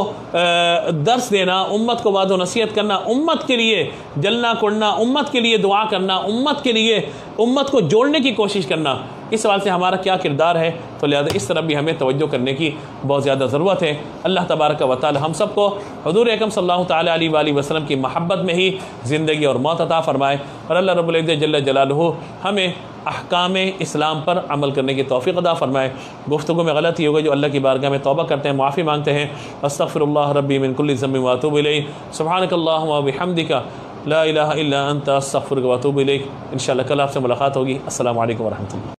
S1: दर्स देना, उम्मत को वाद व नसीहत करना, उम्मत के लिए जलना कुड़ना, उम्मत के लिए दुआ करना, उम्मत के लिए उम्मत को जोड़ने की कोशिश करना, इस सवाल से हमारा क्या किरदार है। तो लिहाजा इस तरफ भी हमें तवज्जो करने की बहुत ज़्यादा ज़रूरत है। अल्लाह तबारक व तआला हम सबको हुज़ूर अकरम सल्लल्लाहु तआला अलैहि वसल्लम की महब्बत में ही ज़िंदगी और मौत अता फ़रमाए और अल्लाह रब्बुल इज़्ज़त जल्ल जलालुहु हमें अहकाम इस्लाम पर अमल करने की तौफ़ीक़ अता फ़रमाए। गुफ्तगू में गलती हो गई जो अल्लाह की बारगाह में तौबा करते हैं, माफ़ी मांगते हैं। अस्तग़फ़िरुल्लाह रब्बी मिन कुल्लि ज़ंबिन व अतूबु इलैहि, सुब्हानकल्लाहुम्मा व बिहम्दिका ला इलाहा इल्ला अंता अस्तग़फ़िरुका व अतूबु इलैक। इंशाअल्लाह कल आपसे मुलाकात होगी। अस्सलामु अलैकुम व रहमतुल्लाह।